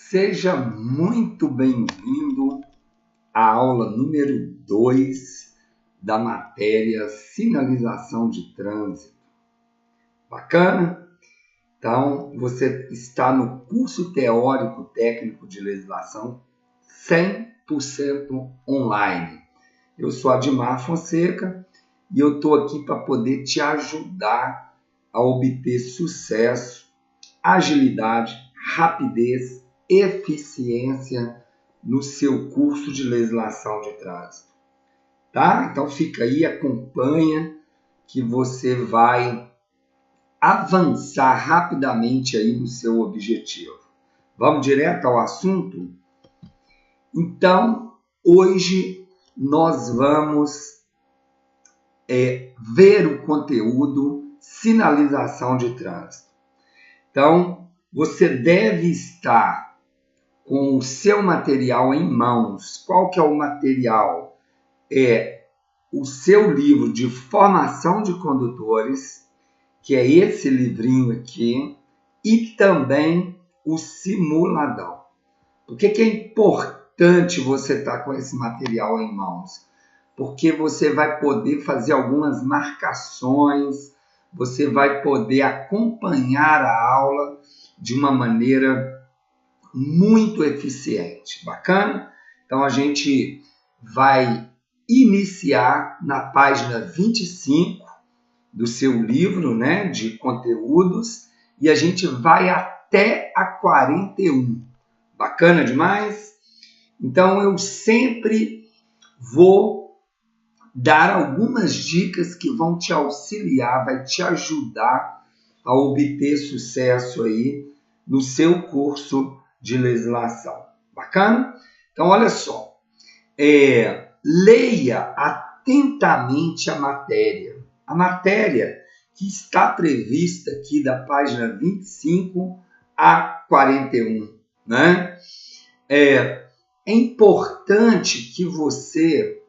Seja muito bem-vindo à aula número 2 da matéria Sinalização de Trânsito. Bacana? Então, você está no curso teórico técnico de legislação 100% online. Eu sou Admar Fonseca e eu estou aqui para poder te ajudar a obter sucesso, agilidade, rapidez, eficiência no seu curso de legislação de trânsito, tá? Então fica aí, acompanha que você vai avançar rapidamente aí no seu objetivo. Vamos direto ao assunto? Então, hoje nós vamos ver o conteúdo sinalização de trânsito. Então, você deve estar com o seu material em mãos. Qual que é o material? É o seu livro de formação de condutores, que é esse livrinho aqui, e também o simuladão. Por que é importante você estar com esse material em mãos? Porque você vai poder fazer algumas marcações, você vai poder acompanhar a aula de uma maneira muito eficiente. Bacana? Então, a gente vai iniciar na página 25 do seu livro, né, de conteúdos, e a gente vai até a 41. Bacana demais? Então, eu sempre vou dar algumas dicas que vão te auxiliar, vai te ajudar a obter sucesso aí no seu curso de legislação. Bacana? Então, olha só. Leia atentamente a matéria. A matéria que está prevista aqui da página 25 a 41. Né? É importante que você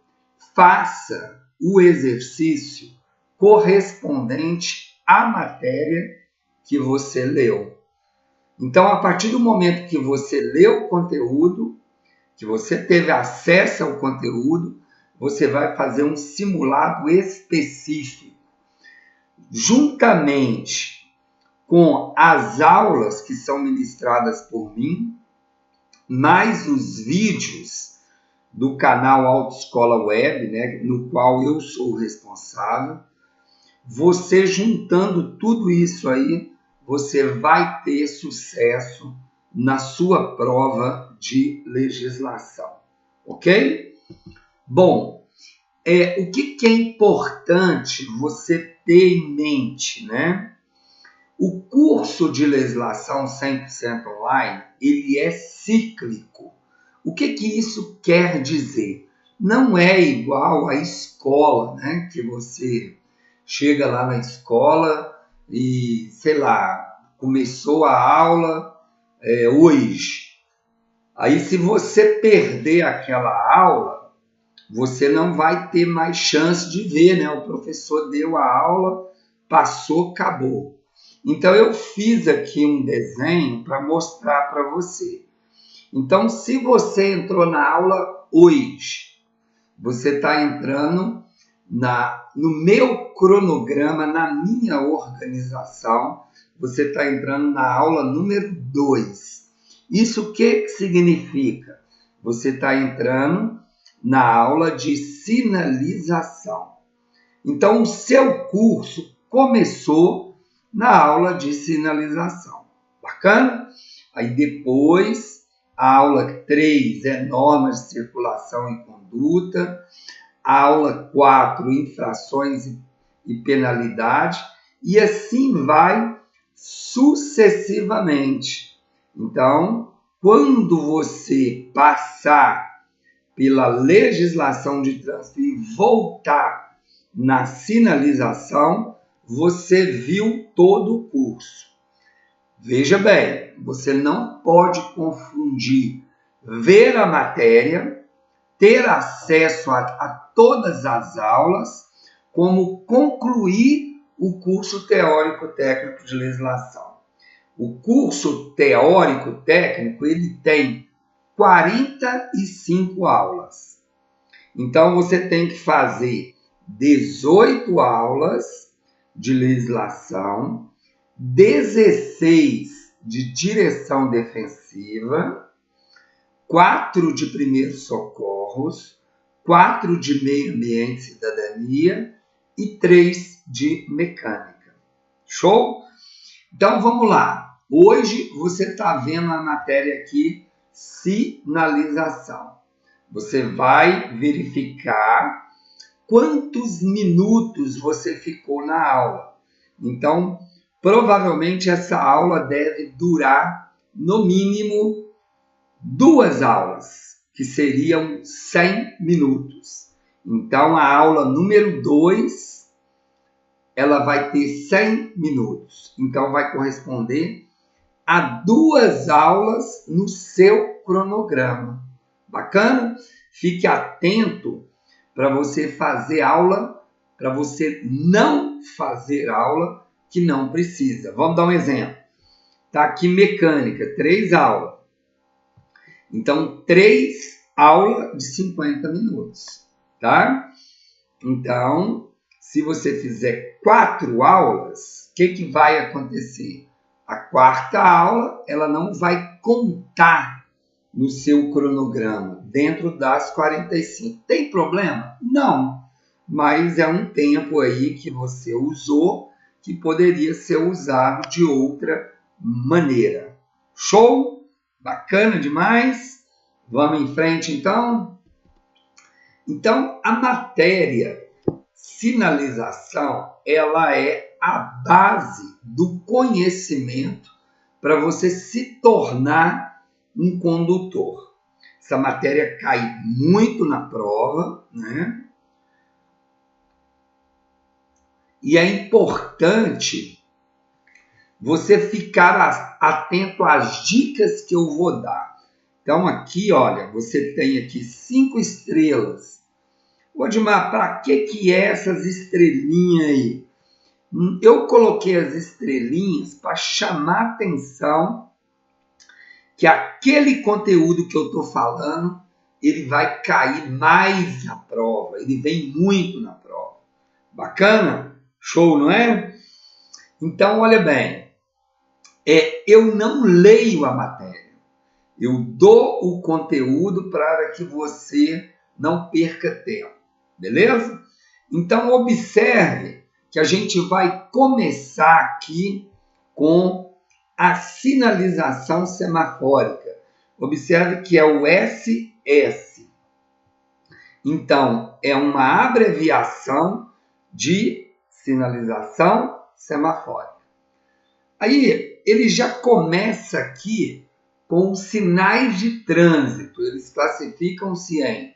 faça o exercício correspondente à matéria que você leu. Então, a partir do momento que você leu o conteúdo, que você teve acesso ao conteúdo, você vai fazer um simulado específico, juntamente com as aulas que são ministradas por mim, mais os vídeos do canal Autoescola Web, né, no qual eu sou o responsável. Você juntando tudo isso aí, você vai ter sucesso na sua prova de legislação, ok? Bom, o que é importante você ter em mente, né? O curso de legislação 100% online, ele é cíclico. O que isso quer dizer? Não é igual à escola, né? Que você chega lá na escola e, sei lá, começou a aula hoje. Aí, se você perder aquela aula, você não vai ter mais chance de ver, né? O professor deu a aula, passou, acabou. Então, eu fiz aqui um desenho para mostrar para você. Então, se você entrou na aula hoje, você está entrando no meu cronograma, na minha organização, você está entrando na aula número 2. Isso o que significa? Você está entrando na aula de sinalização. Então, o seu curso começou na aula de sinalização. Bacana? Aí depois, a aula 3 é normas de circulação e conduta. A aula 4, infrações e penalidade, e assim vai sucessivamente. Então, quando você passar pela legislação de trânsito e voltar na sinalização, você viu todo o curso. Veja bem, você não pode confundir ver a matéria, ter acesso a todas as aulas, como concluir o curso teórico técnico de legislação. O curso teórico técnico, ele tem 45 aulas. Então, você tem que fazer 18 aulas de legislação, 16 de direção defensiva, 4 de primeiros socorros, 4 de meio ambiente e cidadania e 3 de mecânica. Show? Então, vamos lá. Hoje você está vendo a matéria aqui, sinalização. Você vai verificar quantos minutos você ficou na aula. Então, provavelmente essa aula deve durar, no mínimo, 2 aulas, que seriam 100 minutos. Então, a aula número 2, ela vai ter 100 minutos. Então, vai corresponder a 2 aulas no seu cronograma. Bacana? Fique atento para você fazer aula, para você não fazer aula que não precisa. Vamos dar um exemplo. Está aqui mecânica, 3 aulas. Então, 3 aulas de 50 minutos, tá? Então, se você fizer 4 aulas, o que vai acontecer? A 4ª aula, ela não vai contar no seu cronograma, dentro das 45. Tem problema? Não, mas é um tempo aí que você usou que poderia ser usado de outra maneira. Show? Bacana demais? Vamos em frente, então? Então, a matéria sinalização, ela é a base do conhecimento para você se tornar um condutor. Essa matéria cai muito na prova, né? E é importante você ficar atento às dicas que eu vou dar. Então, aqui, olha, você tem aqui 5 estrelas. Odmar, para que é essas estrelinhas aí? Eu coloquei as estrelinhas para chamar a atenção que aquele conteúdo que eu estou falando, ele vai cair mais na prova, ele vem muito na prova. Bacana? Show, não é? Então, olha bem, eu não leio a matéria, eu dou o conteúdo para que você não perca tempo, beleza? Então, observe que a gente vai começar aqui com a sinalização semafórica. Observe que é o SS. Então, é uma abreviação de sinalização semafórica. Aí, ele já começa aqui com os sinais de trânsito. Eles classificam-se em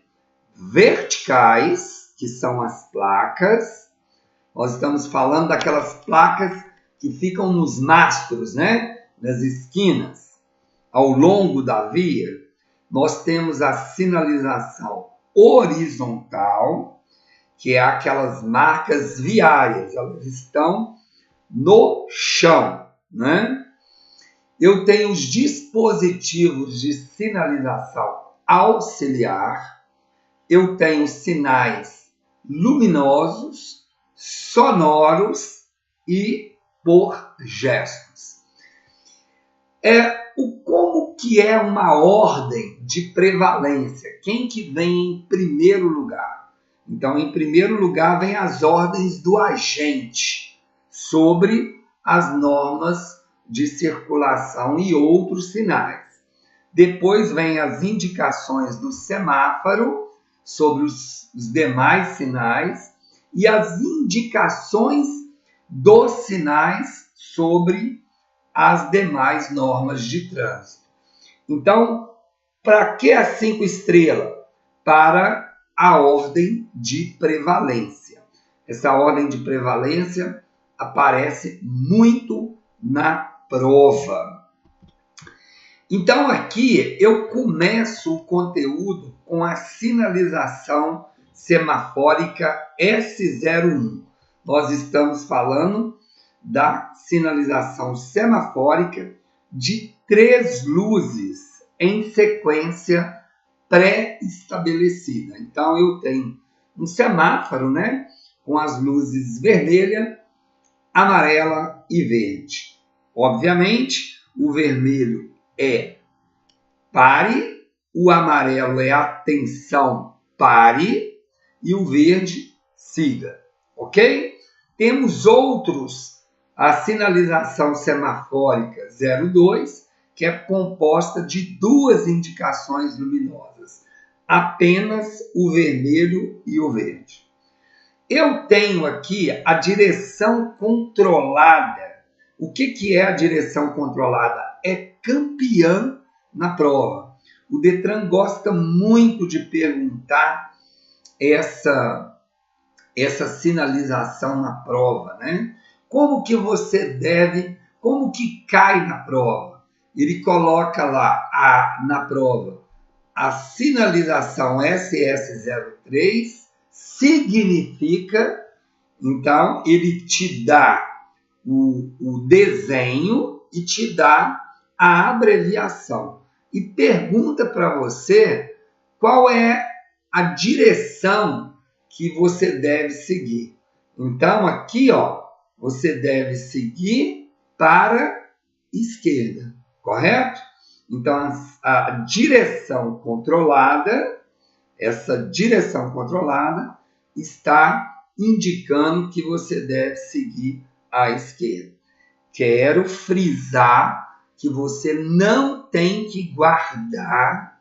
verticais, que são as placas. Nós estamos falando daquelas placas que ficam nos mastros, né? Nas esquinas, ao longo da via. Nós temos a sinalização horizontal, que é aquelas marcas viárias, elas estão no chão, né? Eu tenho os dispositivos de sinalização auxiliar, eu tenho sinais luminosos, sonoros e por gestos. Como que é uma ordem de prevalência? Quem que vem em primeiro lugar? Então, em primeiro lugar, vem as ordens do agente sobre as normas de circulação e outros sinais. Depois vem as indicações do semáforo sobre os demais sinais e as indicações dos sinais sobre as demais normas de trânsito. Então, para que as 5 estrelas? Para a ordem de prevalência. Essa ordem de prevalência aparece muito na prova. Então, aqui eu começo o conteúdo com a sinalização semafórica S01. Nós estamos falando da sinalização semafórica de 3 luzes em sequência pré-estabelecida. Então, eu tenho um semáforo, né, com as luzes vermelha, amarela e verde. Obviamente, o vermelho é pare, o amarelo é atenção, pare, e o verde, siga. Ok? Temos a sinalização semafórica 02, que é composta de 2 indicações luminosas, apenas o vermelho e o verde. Eu tenho aqui a direção controlada. O que é a direção controlada? É campeã na prova. O Detran gosta muito de perguntar essa sinalização na prova, né? Como que cai na prova? Ele coloca lá na prova a sinalização SS03 significa, então ele te dá o desenho e te dá a abreviação e pergunta para você qual é a direção que você deve seguir. Então aqui, ó, você deve seguir para esquerda, correto? Então a direção controlada, essa direção controlada está indicando que você deve seguir à esquerda. Quero frisar que você não tem que guardar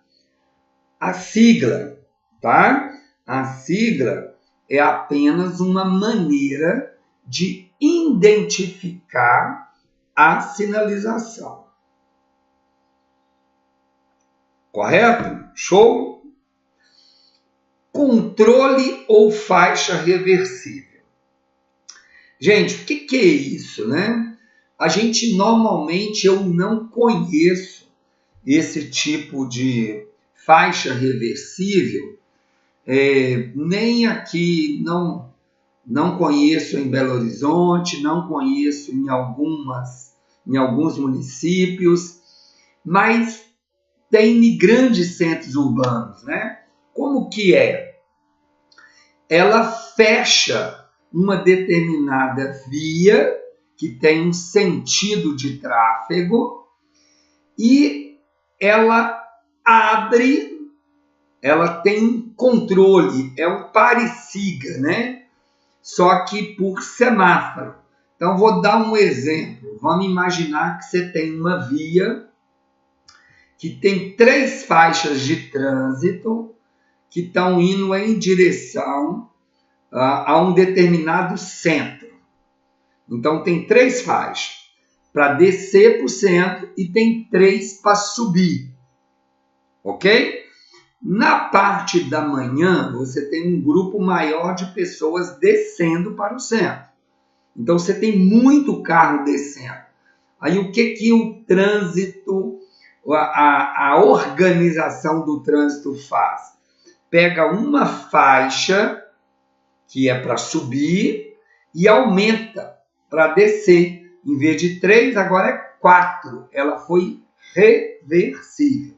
a sigla, tá? A sigla é apenas uma maneira de identificar a sinalização. Correto? Show? Controle ou faixa reversível. Gente, o que é isso, né? Eu não conheço esse tipo de faixa reversível, nem aqui, não conheço em Belo Horizonte, não conheço em alguns municípios, mas tem em grandes centros urbanos, né? Como que é? Ela fecha uma determinada via que tem um sentido de tráfego e ela abre, ela tem controle, é um pare-siga, né? Só que por semáforo. Então, vou dar um exemplo. Vamos imaginar que você tem uma via que tem 3 faixas de trânsito que estão indo em direção a um determinado centro. Então, tem 3 faixas para descer para o centro e tem 3 para subir. Ok? Na parte da manhã, você tem um grupo maior de pessoas descendo para o centro. Então, você tem muito carro descendo. Aí, o que o trânsito, a organização do trânsito faz? Pega uma faixa, que é para subir, e aumenta para descer. Em vez de 3, agora é 4. Ela foi reversível.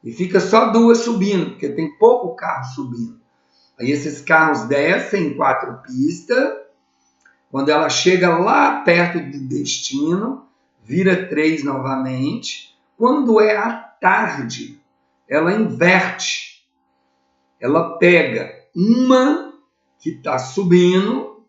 E fica só 2 subindo, porque tem pouco carro subindo. Aí esses carros descem em 4 pistas. Quando ela chega lá perto do destino, vira 3 novamente. Quando é à tarde, ela inverte. Ela pega uma que está subindo,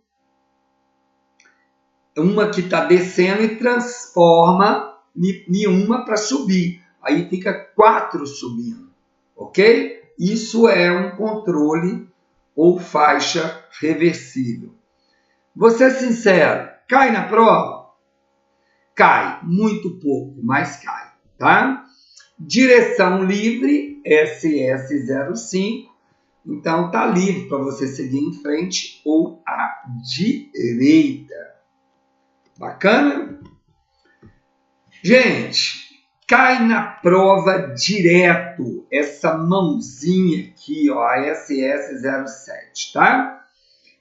uma que está descendo e transforma em uma para subir. Aí fica 4 subindo, ok? Isso é um controle ou faixa reversível. Vou ser sincero, cai na prova? Cai, muito pouco, mas cai, tá? Direção livre, SS05, então tá livre para você seguir em frente ou à direita. Bacana? Gente, cai na prova direto essa mãozinha aqui, ó, a SS07, tá?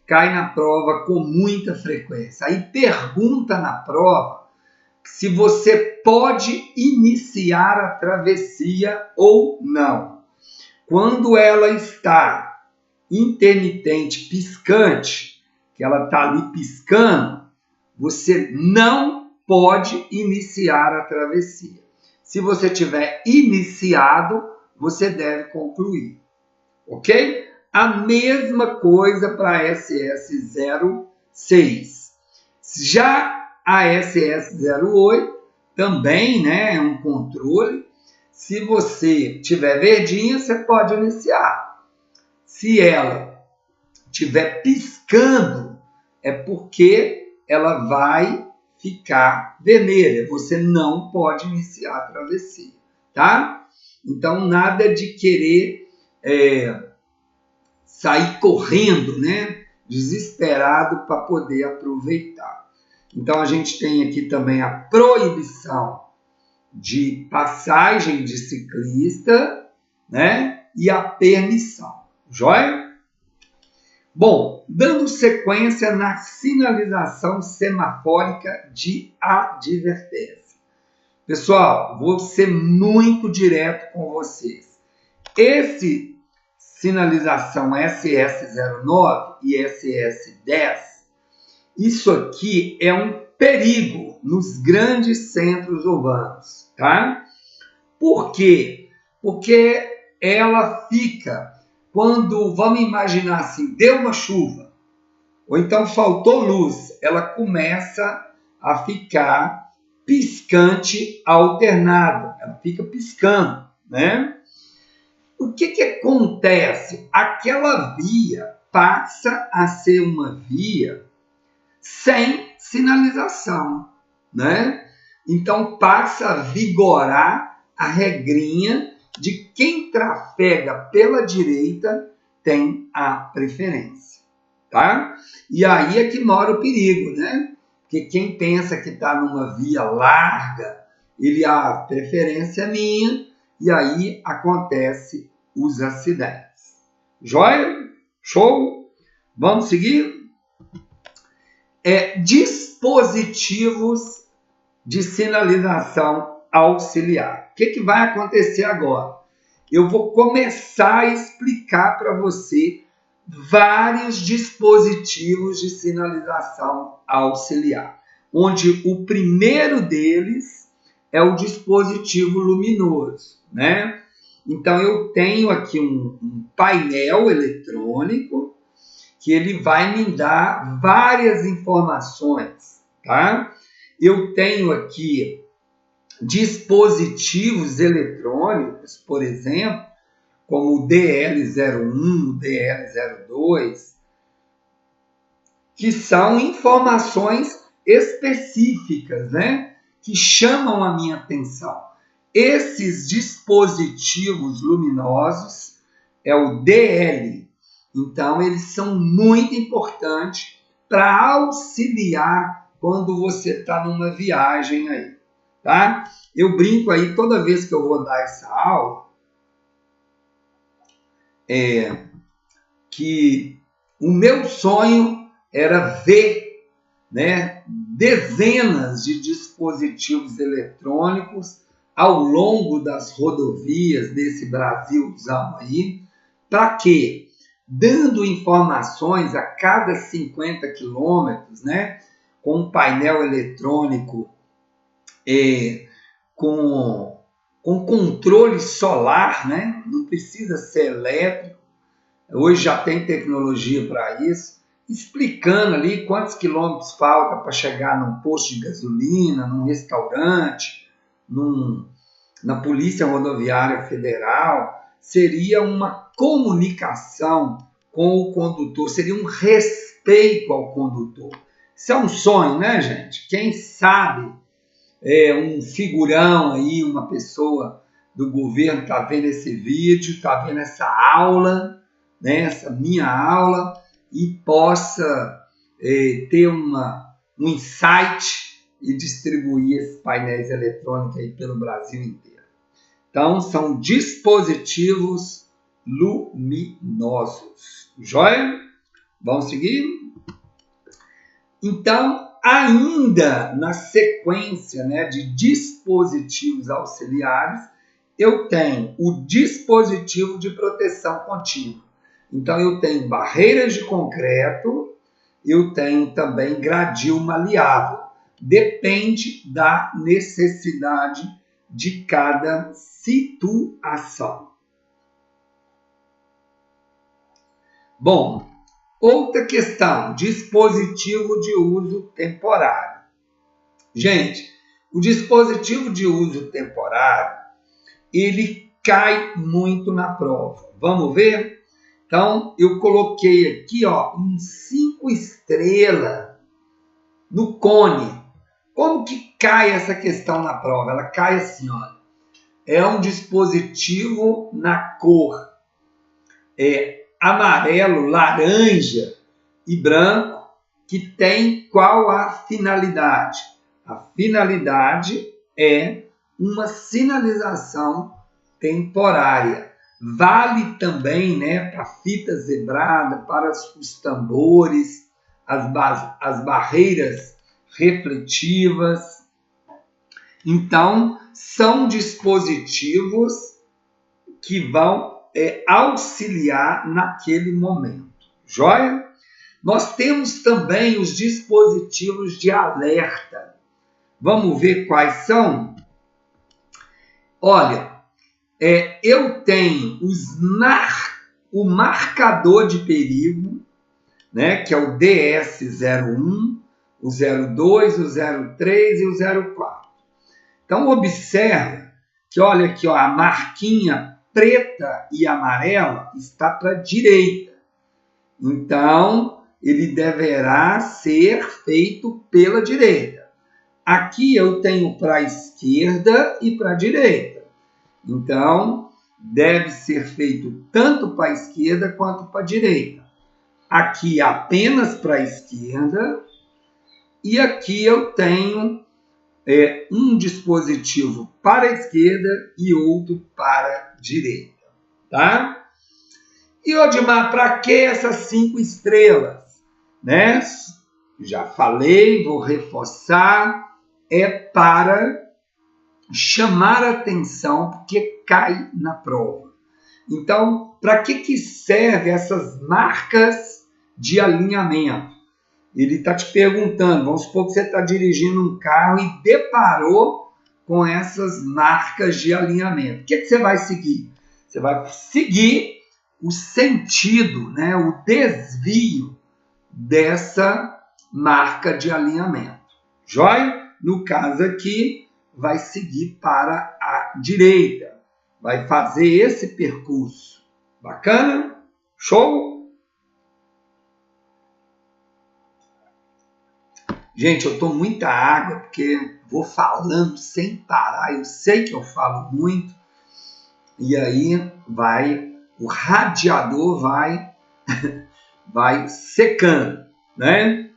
Cai na prova com muita frequência. Aí pergunta na prova se você pode iniciar a travessia ou não. Quando ela está intermitente, piscante, que ela está ali piscando, você não pode iniciar a travessia. Se você tiver iniciado, você deve concluir. Ok? A mesma coisa para a SS06. Já a SS08 também, né, é um controle. Se você tiver verdinha, você pode iniciar. Se ela estiver piscando, é porque ela vai ficar vermelha. Você não pode iniciar a travessia, tá? Então, nada de querer sair correndo, né? Desesperado para poder aproveitar. Então, a gente tem aqui também a proibição de passagem de ciclista, né? E a permissão. Joia? Bom, dando sequência na sinalização semafórica de advertência. Pessoal, vou ser muito direto com vocês. Esse sinalização SS09 e SS10, isso aqui é um perigo nos grandes centros urbanos, tá? Por quê? Porque ela fica, quando, vamos imaginar assim, deu uma chuva, ou então faltou luz, ela começa a ficar piscante alternado, ela fica piscando, né? O que acontece? Aquela via passa a ser uma via sem sinalização, né? Então passa a vigorar a regrinha de quem trafega pela direita tem a preferência, tá? E aí é que mora o perigo, né? Porque quem pensa que está numa via larga, a preferência é minha, e aí acontece os acidentes. Joia? Show? Vamos seguir? Dispositivos de sinalização auxiliar. O que vai acontecer agora? Eu vou começar a explicar para você vários dispositivos de sinalização auxiliar, onde o primeiro deles é o dispositivo luminoso, né? Então, eu tenho aqui um painel eletrônico que ele vai me dar várias informações, tá? Eu tenho aqui dispositivos eletrônicos, por exemplo, como o DL01, o DL02, que são informações específicas, né? Que chamam a minha atenção. Esses dispositivos luminosos é o DL. Então, eles são muito importantes para auxiliar quando você está numa viagem aí, tá? Eu brinco aí toda vez que eu vou dar essa aula, que o meu sonho era ver, né, dezenas de dispositivos eletrônicos ao longo das rodovias desse Brasilzão aí, para quê? Dando informações a cada 50 quilômetros, né, com um painel eletrônico com controle solar, né, não precisa ser elétrico, hoje já tem tecnologia para isso, explicando ali quantos quilômetros falta para chegar num posto de gasolina, num restaurante, na Polícia Rodoviária Federal. Seria uma comunicação com o condutor, seria um respeito ao condutor. Isso é um sonho, né, gente? Quem sabe um figurão aí, uma pessoa do governo está vendo esse vídeo, está vendo essa aula, né, essa minha aula, e possa ter um insight e distribuir esses painéis eletrônicos aí pelo Brasil inteiro. Então, são dispositivos luminosos. Joia? Vamos seguir? Então, ainda na sequência, né, de dispositivos auxiliares, eu tenho o dispositivo de proteção contínua. Então, eu tenho barreiras de concreto, eu tenho também gradil maleável. Depende da necessidade de cada situação. Bom, outra questão, dispositivo de uso temporário. Gente, o dispositivo de uso temporário, ele cai muito na prova. Vamos ver? Então, eu coloquei aqui, ó, um 5 estrelas no cone. Como que cai essa questão na prova? Ela cai assim, ó. É um dispositivo na cor amarelo, laranja e branco, que tem qual a finalidade? A finalidade é uma sinalização temporária. Vale também, né, para fita zebrada, para os tambores, as barreiras refletivas. Então, são dispositivos que vão auxiliar naquele momento. Joia? Nós temos também os dispositivos de alerta. Vamos ver quais são? Olha, eu tenho o marcador de perigo, né, que é o DS01, o 02, o 03 e o 04. Então, observe que, olha aqui, ó, a marquinha preta e amarela está para a direita. Então, ele deverá ser feito pela direita. Aqui eu tenho para a esquerda e para a direita. Então, deve ser feito tanto para a esquerda quanto para a direita. Aqui apenas para a esquerda. E aqui eu tenho um dispositivo para a esquerda e outro para a direita. Tá? E, Odimar, para que essas 5 estrelas? Né? Já falei, vou reforçar. É para chamar a atenção, porque cai na prova. Então, para que servem essas marcas de alinhamento? Ele está te perguntando, vamos supor que você está dirigindo um carro e deparou com essas marcas de alinhamento. O que você vai seguir? Você vai seguir o sentido, né, o desvio dessa marca de alinhamento. Joia? No caso aqui, vai seguir para a direita. Vai fazer esse percurso. Bacana? Show? Gente, eu tomo muita água porque vou falando sem parar. Eu sei que eu falo muito. E aí o radiador vai secando, né?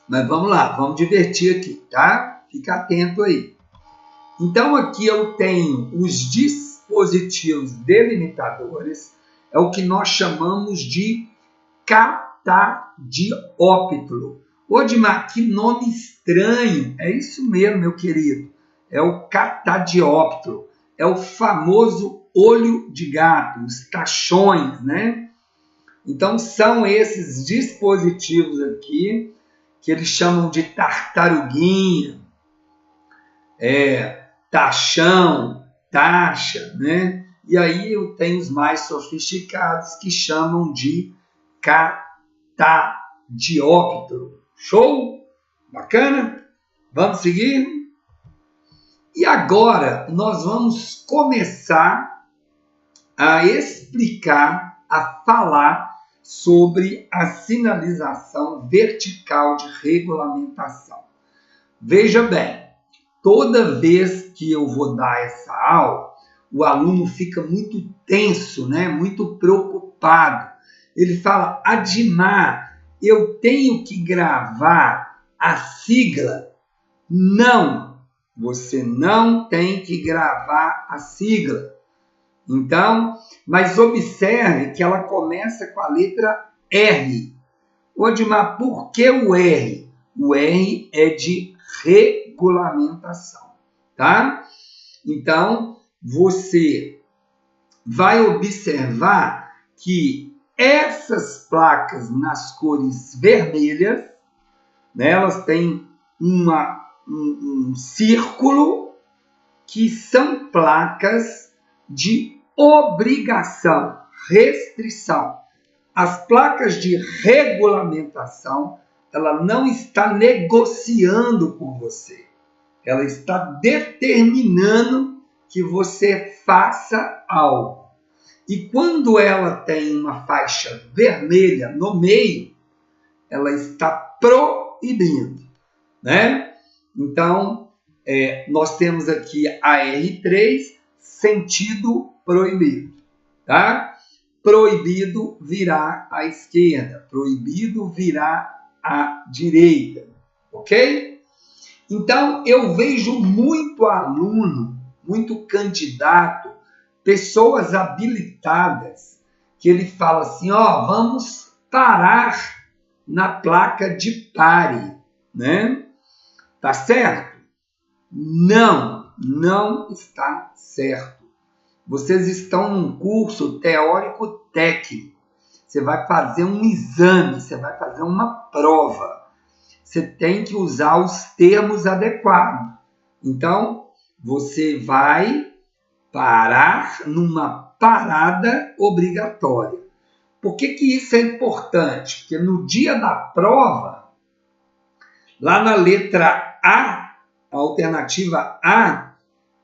Mas vamos lá, vamos divertir aqui, tá? Fica atento aí. Então, aqui eu tenho os dispositivos delimitadores, é o que nós chamamos de catadióptero. Odimar, que nome estranho! É isso mesmo, meu querido. É o catadióptero. É o famoso olho de gato, os caixões, né? Então, são esses dispositivos aqui que eles chamam de tartaruguinha, tachão, taxa, né? E aí eu tenho os mais sofisticados que chamam de catadióptero. Show? Bacana? Vamos seguir? E agora nós vamos começar a explicar, a falar sobre a sinalização vertical de regulamentação. Veja bem, toda vez que eu vou dar essa aula, o aluno fica muito tenso, né? Muito preocupado. Ele fala, Adimar, eu tenho que gravar a sigla? Não, você não tem que gravar a sigla. Então, mas observe que ela começa com a letra R. Odimar, por que o R? O R é de regulamentação, tá? Então, você vai observar que essas placas nas cores vermelhas, né, elas têm um círculo que são placas de obrigação, restrição. As placas de regulamentação, ela não está negociando com você. Ela está determinando que você faça algo. E quando ela tem uma faixa vermelha no meio, ela está proibindo, né? Então, nós temos aqui a R3, sentido proibido, tá? Proibido virar à esquerda, proibido virar à direita, ok? Então, eu vejo muito aluno, muito candidato, pessoas habilitadas, que ele fala assim, ó, vamos parar na placa de pare, né? Tá certo? Não, não está certo. Vocês estão num curso teórico-técnico. Você vai fazer um exame, você vai fazer uma prova. Você tem que usar os termos adequados. Então, você vai parar numa parada obrigatória. Por que isso é importante? Porque no dia da prova, lá na letra A, a alternativa A,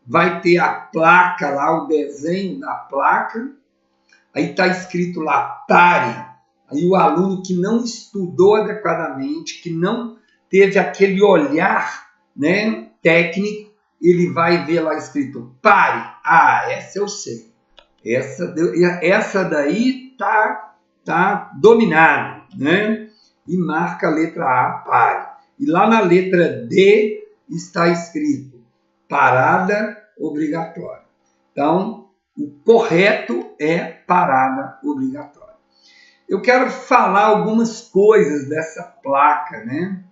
vai ter a placa lá, o desenho da placa, aí está escrito lá, pare. Aí o aluno que não estudou adequadamente, que não teve aquele olhar, né, técnico, ele vai ver lá escrito, pare. Ah, essa eu sei. Essa daí tá dominada, né? E marca a letra A, pare. E lá na letra D está escrito, parada obrigatória. Então, o correto é parada obrigatória. Eu quero falar algumas coisas dessa placa, né?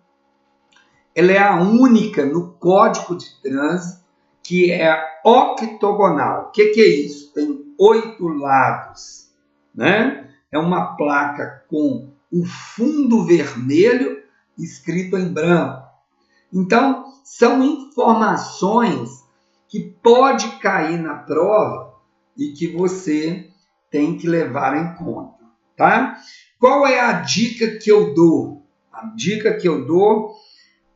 Ela é a única no Código de Trânsito que é octogonal. O que é isso? Tem 8 lados, né? É uma placa com o fundo vermelho escrito em branco. Então, são informações que pode cair na prova e que você tem que levar em conta, tá? Qual é a dica que eu dou? A dica que eu dou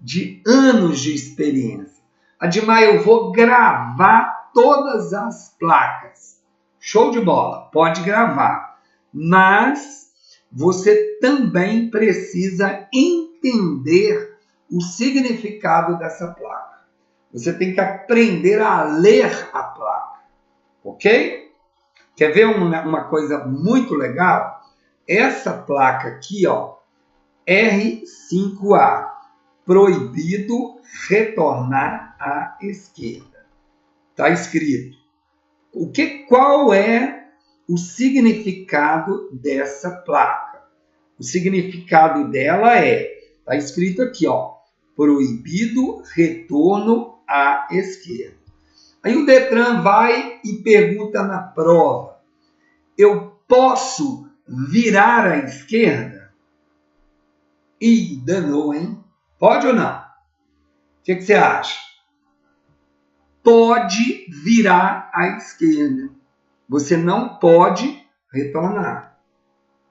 de anos de experiência. Admar, eu vou gravar todas as placas. Show de bola, pode gravar. Mas você também precisa entender o significado dessa placa. Você tem que aprender a ler a placa, ok? Quer ver uma coisa muito legal? Essa placa aqui, ó, R5A, proibido retornar à esquerda. Está escrito. Qual é o significado dessa placa? O significado dela está escrito aqui, ó, proibido retorno à esquerda. Aí o Detran vai e pergunta na prova, eu posso virar à esquerda? Ih, danou, hein? Pode ou não? O que você acha? Pode virar à esquerda. Você não pode retornar.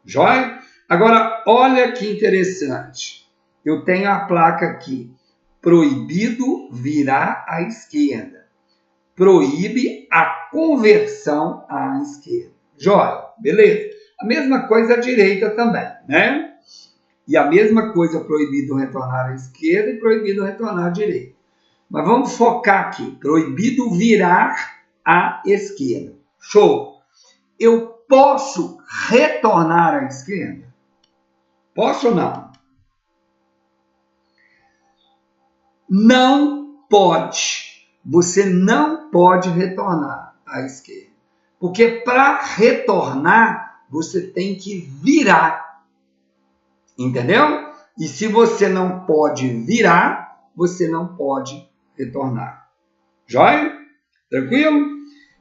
Joia? Agora, olha que interessante. Eu tenho a placa aqui. Proibido virar à esquerda. Proíbe a conversão à esquerda. Joia? Beleza? A mesma coisa à direita também, né? E a mesma coisa, proibido retornar à esquerda e proibido retornar à direita. Mas vamos focar aqui. Proibido virar à esquerda. Show! Eu posso retornar à esquerda? Posso ou não? Não pode. Você não pode retornar à esquerda. Porque para retornar, você tem que virar. Entendeu? E se você não pode virar, você não pode retornar. Joia? Tranquilo?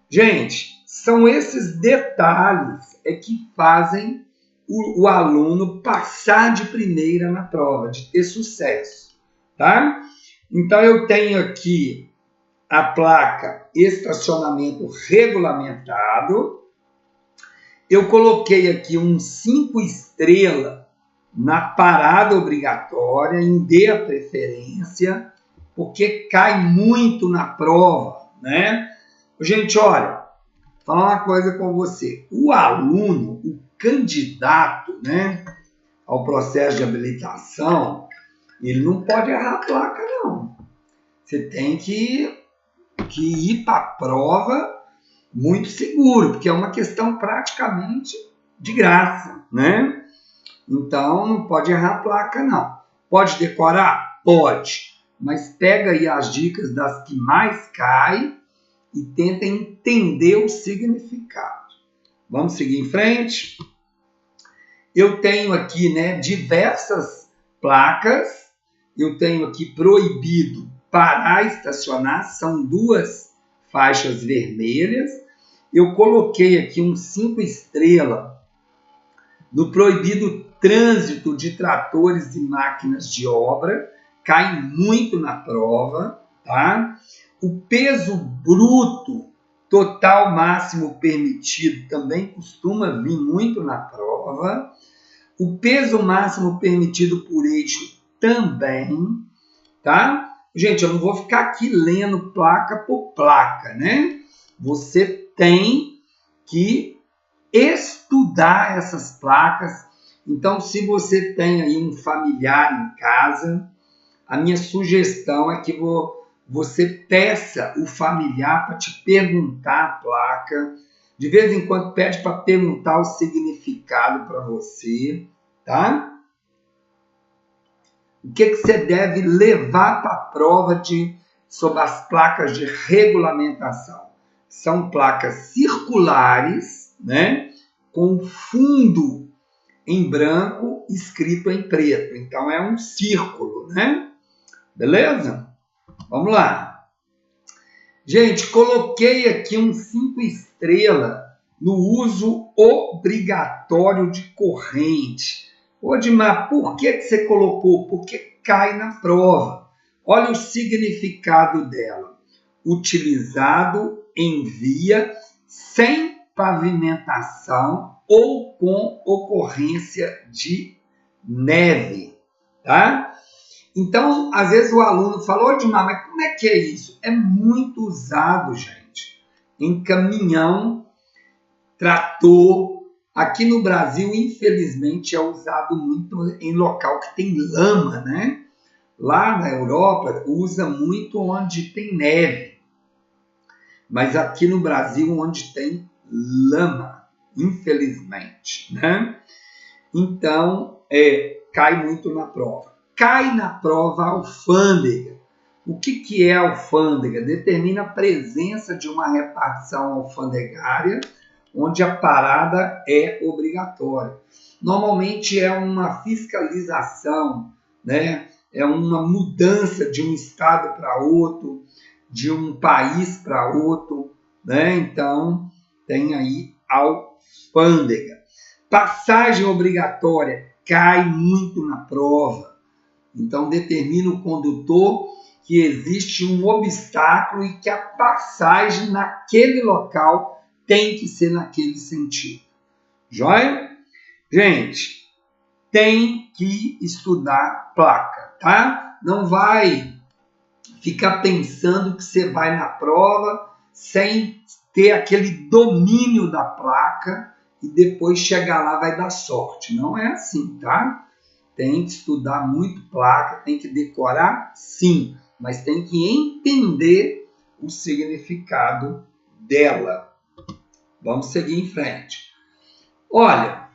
Gente, são esses detalhes que fazem o aluno passar de primeira na prova, de ter sucesso, tá? Então, eu tenho aqui a placa estacionamento regulamentado. Eu coloquei aqui um 5 estrelas na parada obrigatória, em dê a preferência, porque cai muito na prova, né? Gente, olha, vou falar uma coisa com você. O aluno, o candidato, né, ao processo de habilitação, ele não pode errar a placa, não. Você tem que ir para a prova muito seguro, porque é uma questão praticamente de graça, né? Então, não pode errar a placa, não. Pode decorar? Pode. Mas pega aí as dicas das que mais caem e tenta entender o significado. Vamos seguir em frente? Eu tenho aqui, né, diversas placas. Eu tenho aqui proibido parar e estacionar. São 2 faixas vermelhas. Eu coloquei aqui um 5 estrelas no proibido trânsito de tratores e máquinas de obra. Cai muito na prova, tá? O peso bruto total máximo permitido também costuma vir muito na prova. O peso máximo permitido por eixo também, tá? Gente, eu não vou ficar aqui lendo placa por placa, né? Você tem que estudar essas placas. Então, se você tem aí um familiar em casa, a minha sugestão é que você peça o familiar para te perguntar a placa. De vez em quando pede para perguntar o significado para você, tá? O que você deve levar para a prova sobre as placas de regulamentação? São placas circulares, né? Com fundo em branco escrito em preto. Então é um círculo, né? Beleza? Vamos lá. Gente, coloquei aqui um 5 estrelas no uso obrigatório de corrente. Ô, Dimar, por que você colocou? Porque cai na prova. Olha o significado dela. Utilizado em via sem pavimentação ou com ocorrência de neve, tá? Então, às vezes o aluno fala, ô Dimar, mas como é que é isso? É muito usado, gente, em caminhão, trator. Aqui no Brasil, infelizmente, é usado muito em local que tem lama, né? Lá na Europa, usa muito onde tem neve. Mas aqui no Brasil, onde tem lama, infelizmente, né? Então, cai muito na prova. Cai na prova a alfândega. O que é a alfândega? Determina a presença de uma repartição alfandegária onde a parada é obrigatória. Normalmente é uma fiscalização, né? É uma mudança de um estado para outro, de um país para outro, né? Então, tem aí alfândega. Passagem obrigatória cai muito na prova. Então, determina o condutor que existe um obstáculo e que a passagem naquele local tem que ser naquele sentido. Joia? Gente, tem que estudar placa, tá? Não vai ficar pensando que você vai na prova sem ter aquele domínio da placa e depois chegar lá vai dar sorte. Não é assim, tá? Tem que estudar muito placa, tem que decorar, sim, mas tem que entender o significado dela. Vamos seguir em frente. Olha,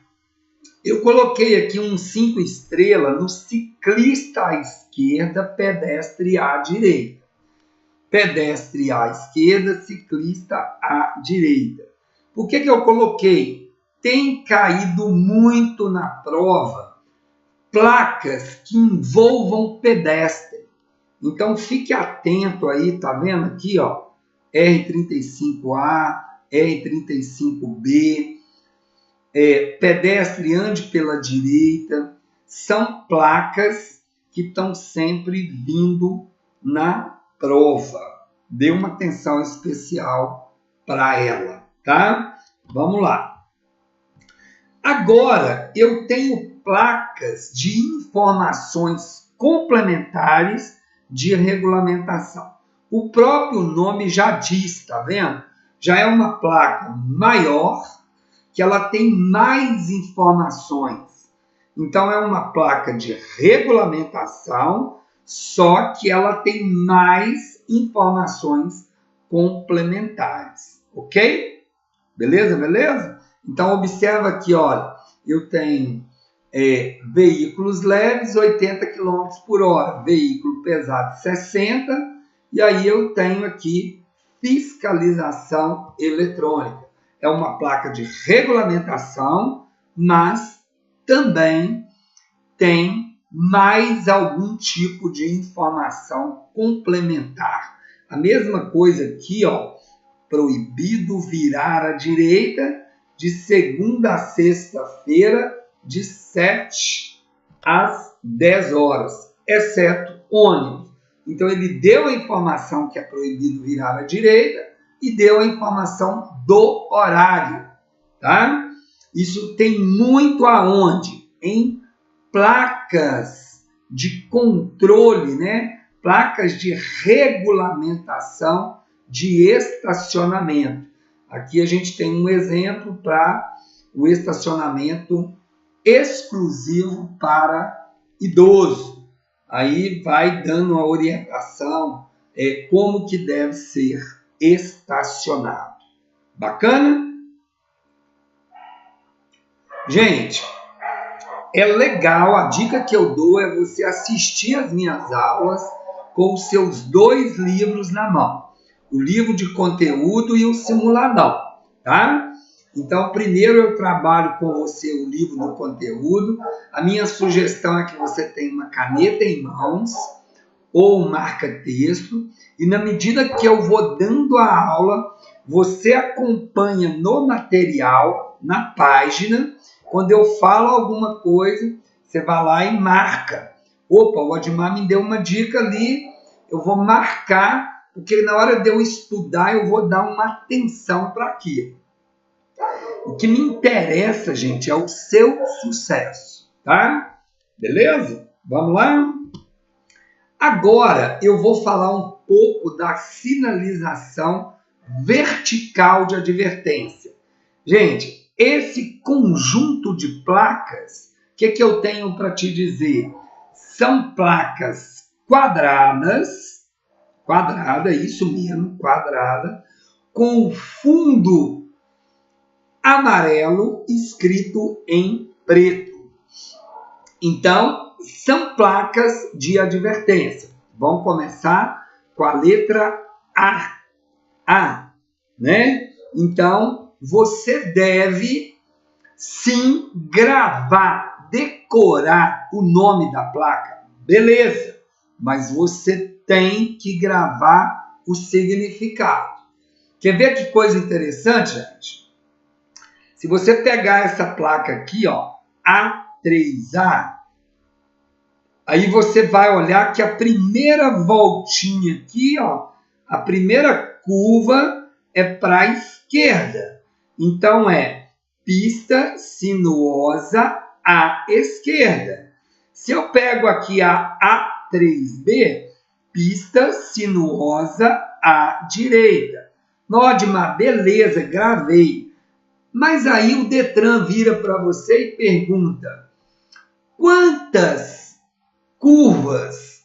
eu coloquei aqui um 5 estrelas no ciclista à esquerda, pedestre à direita. Pedestre à esquerda, ciclista à direita. Por que eu coloquei? Tem caído muito na prova placas que envolvam pedestre. Então fique atento aí, tá vendo aqui, ó, R35A, R35B, pedestre ande pela direita, são placas que estão sempre vindo na prova. Dê uma atenção especial para ela, tá? Vamos lá. Agora, eu tenho placas de informações complementares de regulamentação. O próprio nome já diz, tá vendo? Já é uma placa maior, que ela tem mais informações. Então, é uma placa de regulamentação, só que ela tem mais informações complementares, ok? Beleza, beleza? Então, observa aqui, olha, eu tenho veículos leves, 80 km por hora, veículo pesado, 60, e aí eu tenho aqui fiscalização eletrônica. É uma placa de regulamentação, mas também tem mais algum tipo de informação complementar. A mesma coisa aqui, ó, proibido virar à direita de segunda a sexta-feira, de 7 às 10 horas, exceto ônibus. Então, ele deu a informação que é proibido virar à direita e deu a informação do horário, tá? Isso tem muito aonde? Em placas de controle, né? Placas de regulamentação de estacionamento. Aqui a gente tem um exemplo para o estacionamento exclusivo para idoso. Aí vai dando a orientação como que deve ser estacionado. Bacana? Gente, é legal, a dica que eu dou é você assistir as minhas aulas com os seus 2 livros na mão. O livro de conteúdo e o simuladão, tá? Então, primeiro eu trabalho com você o livro do conteúdo. A minha sugestão é que você tenha uma caneta em mãos ou um marca-texto. E na medida que eu vou dando a aula, você acompanha no material, na página. Quando eu falo alguma coisa, você vai lá e marca. Opa, o Admar me deu uma dica ali, eu vou marcar, porque na hora de eu estudar, eu vou dar uma atenção para aquilo. O que me interessa, gente, é o seu sucesso, tá? Beleza? Vamos lá? Agora, eu vou falar um pouco da sinalização vertical de advertência. Gente, esse conjunto de placas, o que eu tenho para te dizer? São placas quadradas, isso mesmo, quadrada, com fundo amarelo escrito em preto. Então, são placas de advertência. Vamos começar com a letra A. A, né? Então, você deve sim gravar, decorar o nome da placa. Beleza, mas você tem que gravar o significado. Quer ver que coisa interessante, gente? Se você pegar essa placa aqui, ó, A3A, aí você vai olhar que a primeira voltinha aqui, ó, a primeira curva é para a esquerda. Então, é pista sinuosa à esquerda. Se eu pego aqui a A3B, pista sinuosa à direita. Nodmar, beleza, gravei. Mas aí o Detran vira para você e pergunta: quantas curvas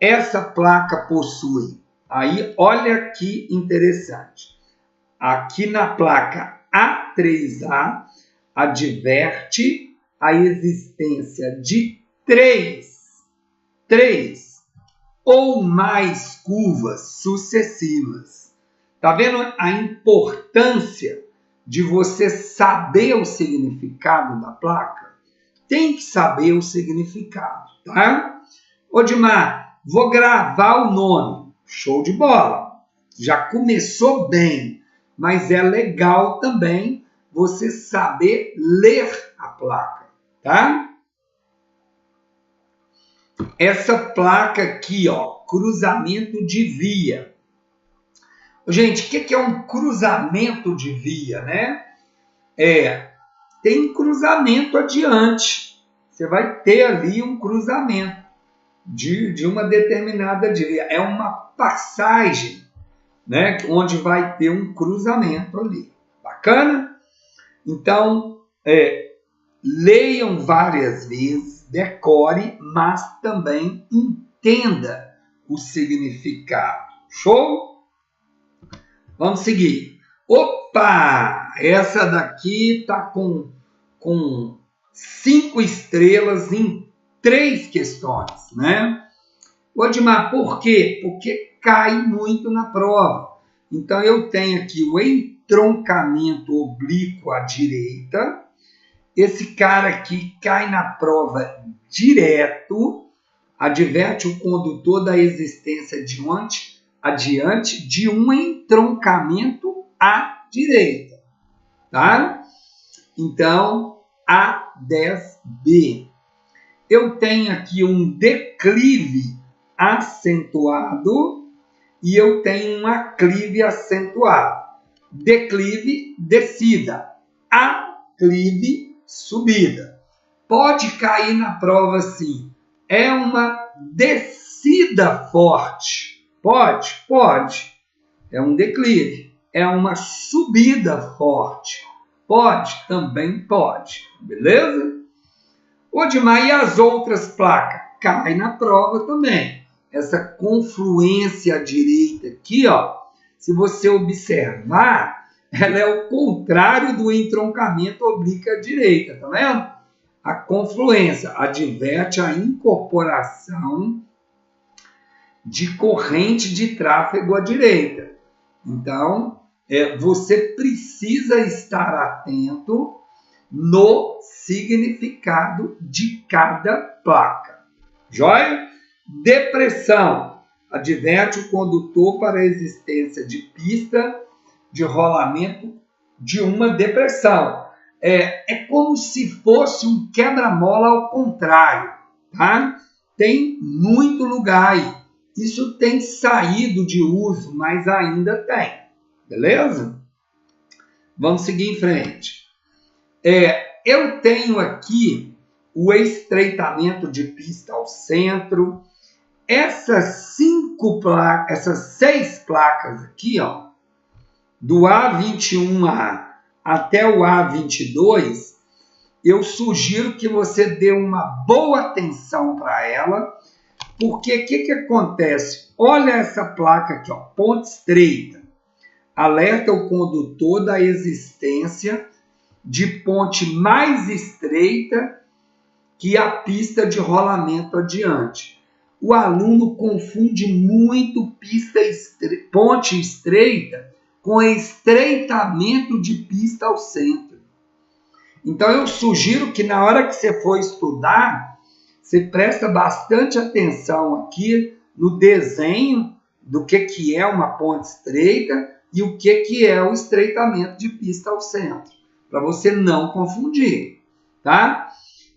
essa placa possui? Aí, olha que interessante. Aqui na placa A3A, adverte a existência de três ou mais curvas sucessivas. Tá vendo a importância de você saber o significado da placa? tem que saber o significado, tá? Odimar, vou gravar o nome. Show de bola. Já começou bem, mas é legal também você saber ler a placa, tá? Essa placa aqui, ó, cruzamento de via. Gente, o que é um cruzamento de via, né? Tem cruzamento adiante. Você vai ter ali um cruzamento de uma determinada via. É uma passagem, né? Onde vai ter um cruzamento ali. Bacana? Então, leiam várias vezes, decore, mas também entenda o significado. Show? Vamos seguir. Opa! Essa daqui está com 5 estrelas em 3 questões, né? Odimar, por quê? Porque cai muito na prova. Então, eu tenho aqui o entroncamento oblíquo à direita. Esse cara aqui cai na prova direto, adverte o condutor da existência adiante de um entroncamento à direita, tá? Então, A10B. Eu tenho aqui um declive acentuado e eu tenho um aclive acentuado. Declive, descida. Aclive, subida. Pode cair na prova sim. É uma descida forte. Pode? Pode. É um declive. É uma subida forte. Pode? Também pode. Beleza? Odimar, e as outras placas? Cai na prova também. Essa confluência à direita aqui, ó, se você observar, ela é o contrário do entroncamento oblíquo à direita, tá vendo? A confluência adverte a incorporação de corrente de tráfego à direita. Então, você precisa estar atento no significado de cada placa. Joia? Depressão. Adverte o condutor para a existência de pista de rolamento de uma depressão. É como se fosse um quebra-mola ao contrário, tá? Tem muito lugar aí. Isso tem saído de uso, mas ainda tem. Beleza? Vamos seguir em frente. Eu tenho aqui o estreitamento de pista ao centro. Essas 6 placas aqui, ó, do A21A até o A22, eu sugiro que você dê uma boa atenção para ela, porque o que acontece? Olha essa placa aqui, ó, ponte estreita. Alerta o condutor da existência de ponte mais estreita que a pista de rolamento adiante. O aluno confunde muito ponte estreita com estreitamento de pista ao centro. Então, eu sugiro que na hora que você for estudar, você presta bastante atenção aqui no desenho do que é uma ponte estreita e o que é o estreitamento de pista ao centro, para você não confundir, tá?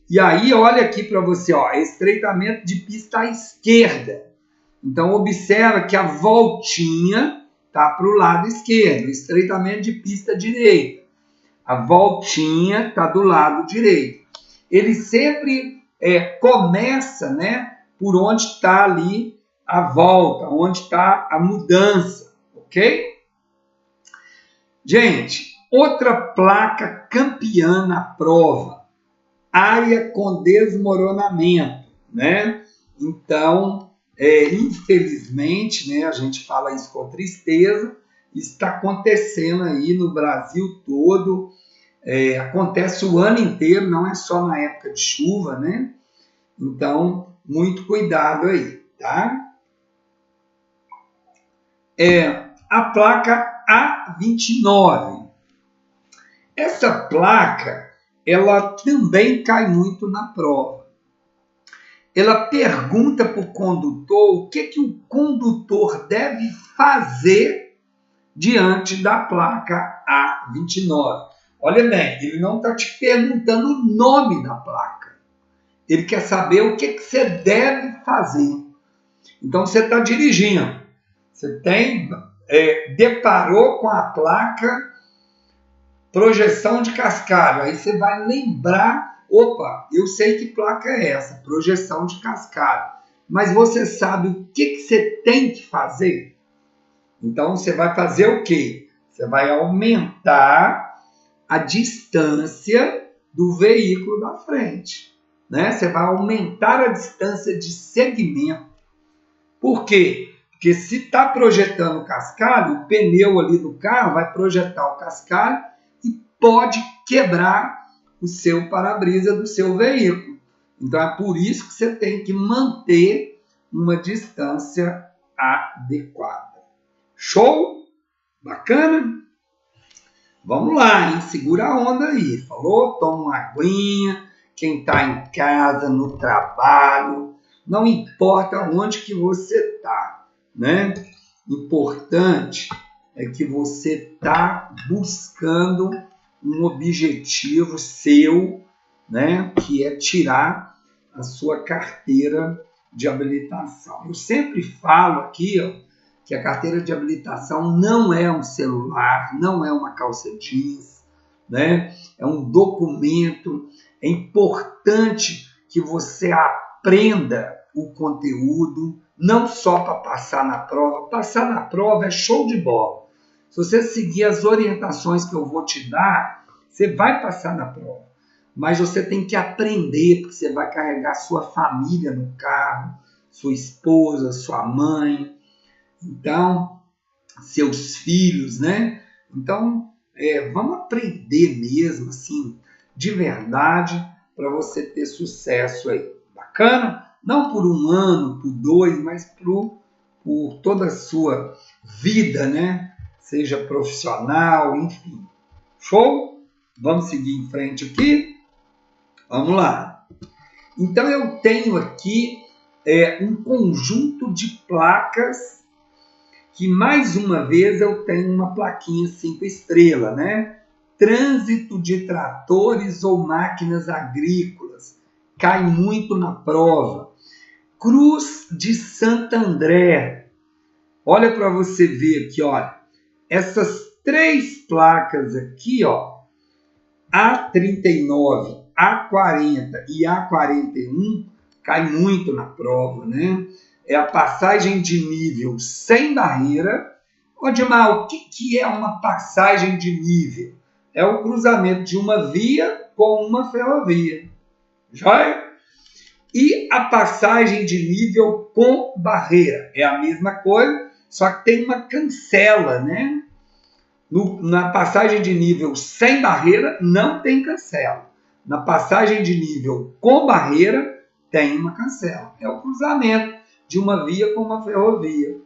E aí, olha aqui para você, ó, estreitamento de pista à esquerda. Então, observa que a voltinha está para o lado esquerdo, estreitamento de pista direita. A voltinha está do lado direito. Ele sempre começa, né, por onde está ali a volta, onde está a mudança, ok? Gente, outra placa campeã na prova, área com desmoronamento, né? Então, infelizmente, né, a gente fala isso com tristeza, está acontecendo aí no Brasil todo, acontece o ano inteiro, não é só na época de chuva, né? Então, muito cuidado aí, tá? A placa A29. Essa placa, ela também cai muito na prova. Ela pergunta para o condutor o que o condutor deve fazer diante da placa A29. Olha bem, ele não está te perguntando o nome da placa. Ele quer saber o que você deve fazer. Então, você está dirigindo. Você deparou com a placa projeção de cascalho. Aí você vai lembrar, opa, eu sei que placa é essa, projeção de cascalho. Mas você sabe o que você tem que fazer? Então, você vai fazer o quê? Você vai aumentar a distância do veículo da frente, né? Você vai aumentar a distância de segmento. Por quê? Porque se está projetando o cascalho, o pneu ali do carro vai projetar o cascalho e pode quebrar o seu para-brisa do seu veículo. Então, é por isso que você tem que manter uma distância adequada. Show? Bacana? Vamos lá, hein? Segura a onda aí. Falou? Toma uma aguinha. Quem está em casa, no trabalho, não importa onde que você está, né? Importante é que você está buscando um objetivo seu, né? Que é tirar a sua carteira de habilitação. Eu sempre falo aqui, ó, que a carteira de habilitação não é um celular, não é uma calça jeans, né? É um documento. É importante que você aprenda o conteúdo, não só para passar na prova. Passar na prova é show de bola. Se você seguir as orientações que eu vou te dar, você vai passar na prova. Mas você tem que aprender, porque você vai carregar sua família no carro, sua esposa, sua mãe, então, seus filhos, né? Então, vamos aprender mesmo, assim, de verdade, para você ter sucesso aí. Bacana? Não por um ano, por 2, mas por toda a sua vida, né? Seja profissional, enfim. Show? Vamos seguir em frente aqui? Vamos lá. Então, eu tenho aqui um conjunto de placas que, mais uma vez, eu tenho uma plaquinha 5 estrelas, né? Trânsito de tratores ou máquinas agrícolas. Cai muito na prova. Cruz de Santo André. Olha para você ver aqui, olha. Essas 3 placas aqui, ó. A39, A40 e A41 cai muito na prova, né? É a passagem de nível sem barreira. Odimar, o que é uma passagem de nível? É o cruzamento de uma via com uma ferrovia. Joia? E a passagem de nível com barreira? É a mesma coisa, só que tem uma cancela, né? Na passagem de nível sem barreira, não tem cancela. Na passagem de nível com barreira, tem uma cancela. É o cruzamento de uma via com uma ferrovia.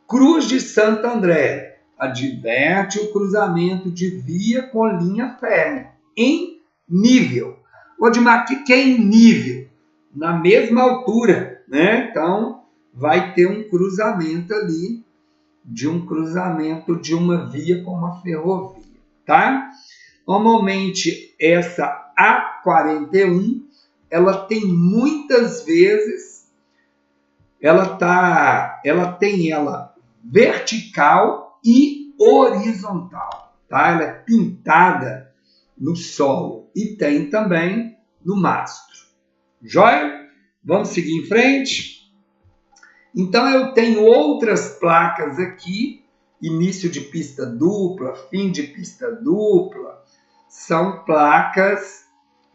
Cruz de Santo André adverte o cruzamento de via com linha férrea em nível. Odimar, o que é em nível? Na mesma altura, né? Então, vai ter um cruzamento ali, de um cruzamento de uma via com uma ferrovia, tá? Normalmente, essa A41, ela tem muitas vezes, ela tem ela vertical e horizontal, tá? Ela é pintada no solo e tem também no mastro. Joia? Vamos seguir em frente? Então, eu tenho outras placas aqui, início de pista dupla, fim de pista dupla, são placas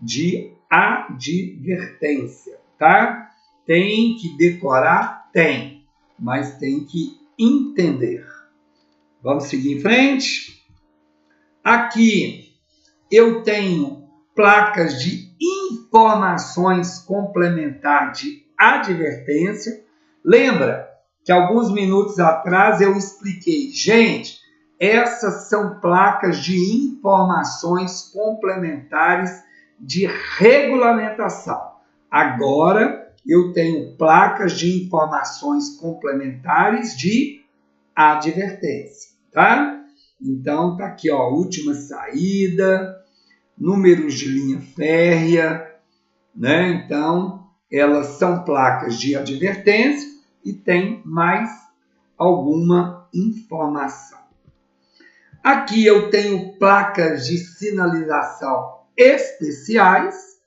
de advertência, tá? Tem que decorar? Tem, mas tem que entender. Vamos seguir em frente? Aqui eu tenho placas de informações complementares de advertência. Lembra que alguns minutos atrás eu expliquei, gente, essas são placas de informações complementares de regulamentação. Agora, eu tenho placas de informações complementares de advertência, tá? Então, tá aqui, ó, última saída, números de linha férrea, né? Então, elas são placas de advertência e tem mais alguma informação. Aqui eu tenho placas de sinalização especiais,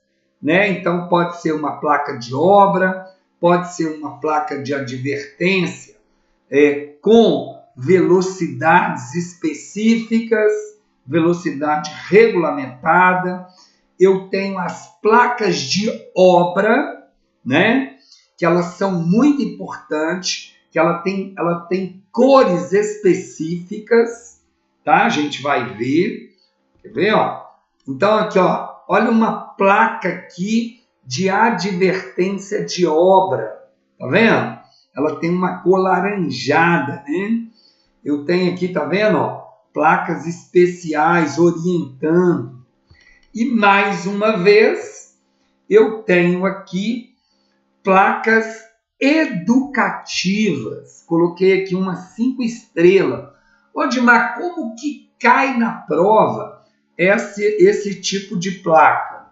né? Então pode ser uma placa de obra, pode ser uma placa de advertência com velocidades específicas, velocidade regulamentada. Eu tenho as placas de obra, né? Que elas são muito importantes, que ela tem cores específicas, tá? A gente vai ver. Quer ver, ó? Então, aqui, ó, olha uma placa aqui de advertência de obra. Tá vendo? Ela tem uma cor laranjada, né? Eu tenho aqui, tá vendo, ó? Placas especiais orientando. E mais uma vez, eu tenho aqui placas educativas. Coloquei aqui uma 5 estrelas. Odmar, como que cai na prova esse tipo de placa?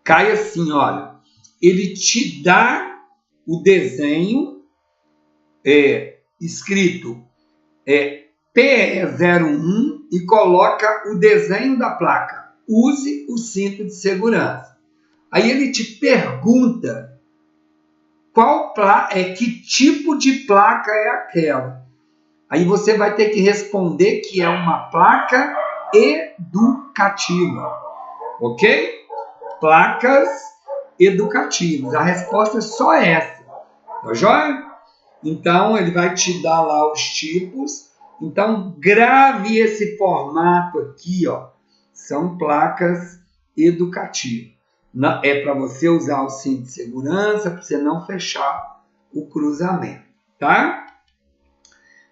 Cai assim, olha. Ele te dá o desenho escrito PE01 e coloca o desenho da placa. Use o cinto de segurança. Aí ele te pergunta que tipo de placa é aquela. Aí você vai ter que responder que é uma placa educativa. Ok? Placas educativas. A resposta é só essa. Tá joia? Então, ele vai te dar lá os tipos. Então, grave esse formato aqui, ó. São placas educativas. É para você usar o cinto de segurança, para você não fechar o cruzamento, tá?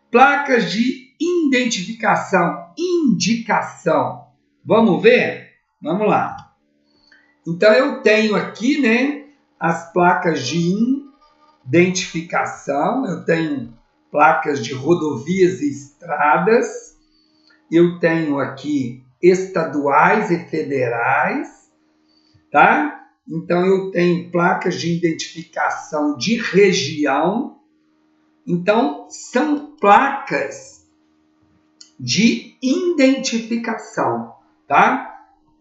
Placas de identificação, indicação. Vamos ver? Vamos lá. Então, eu tenho aqui, né, as placas de identificação. Eu tenho placas de rodovias e estradas. Eu tenho aqui estaduais e federais, tá? Então, eu tenho placas de identificação de região. Então, são placas de identificação, tá?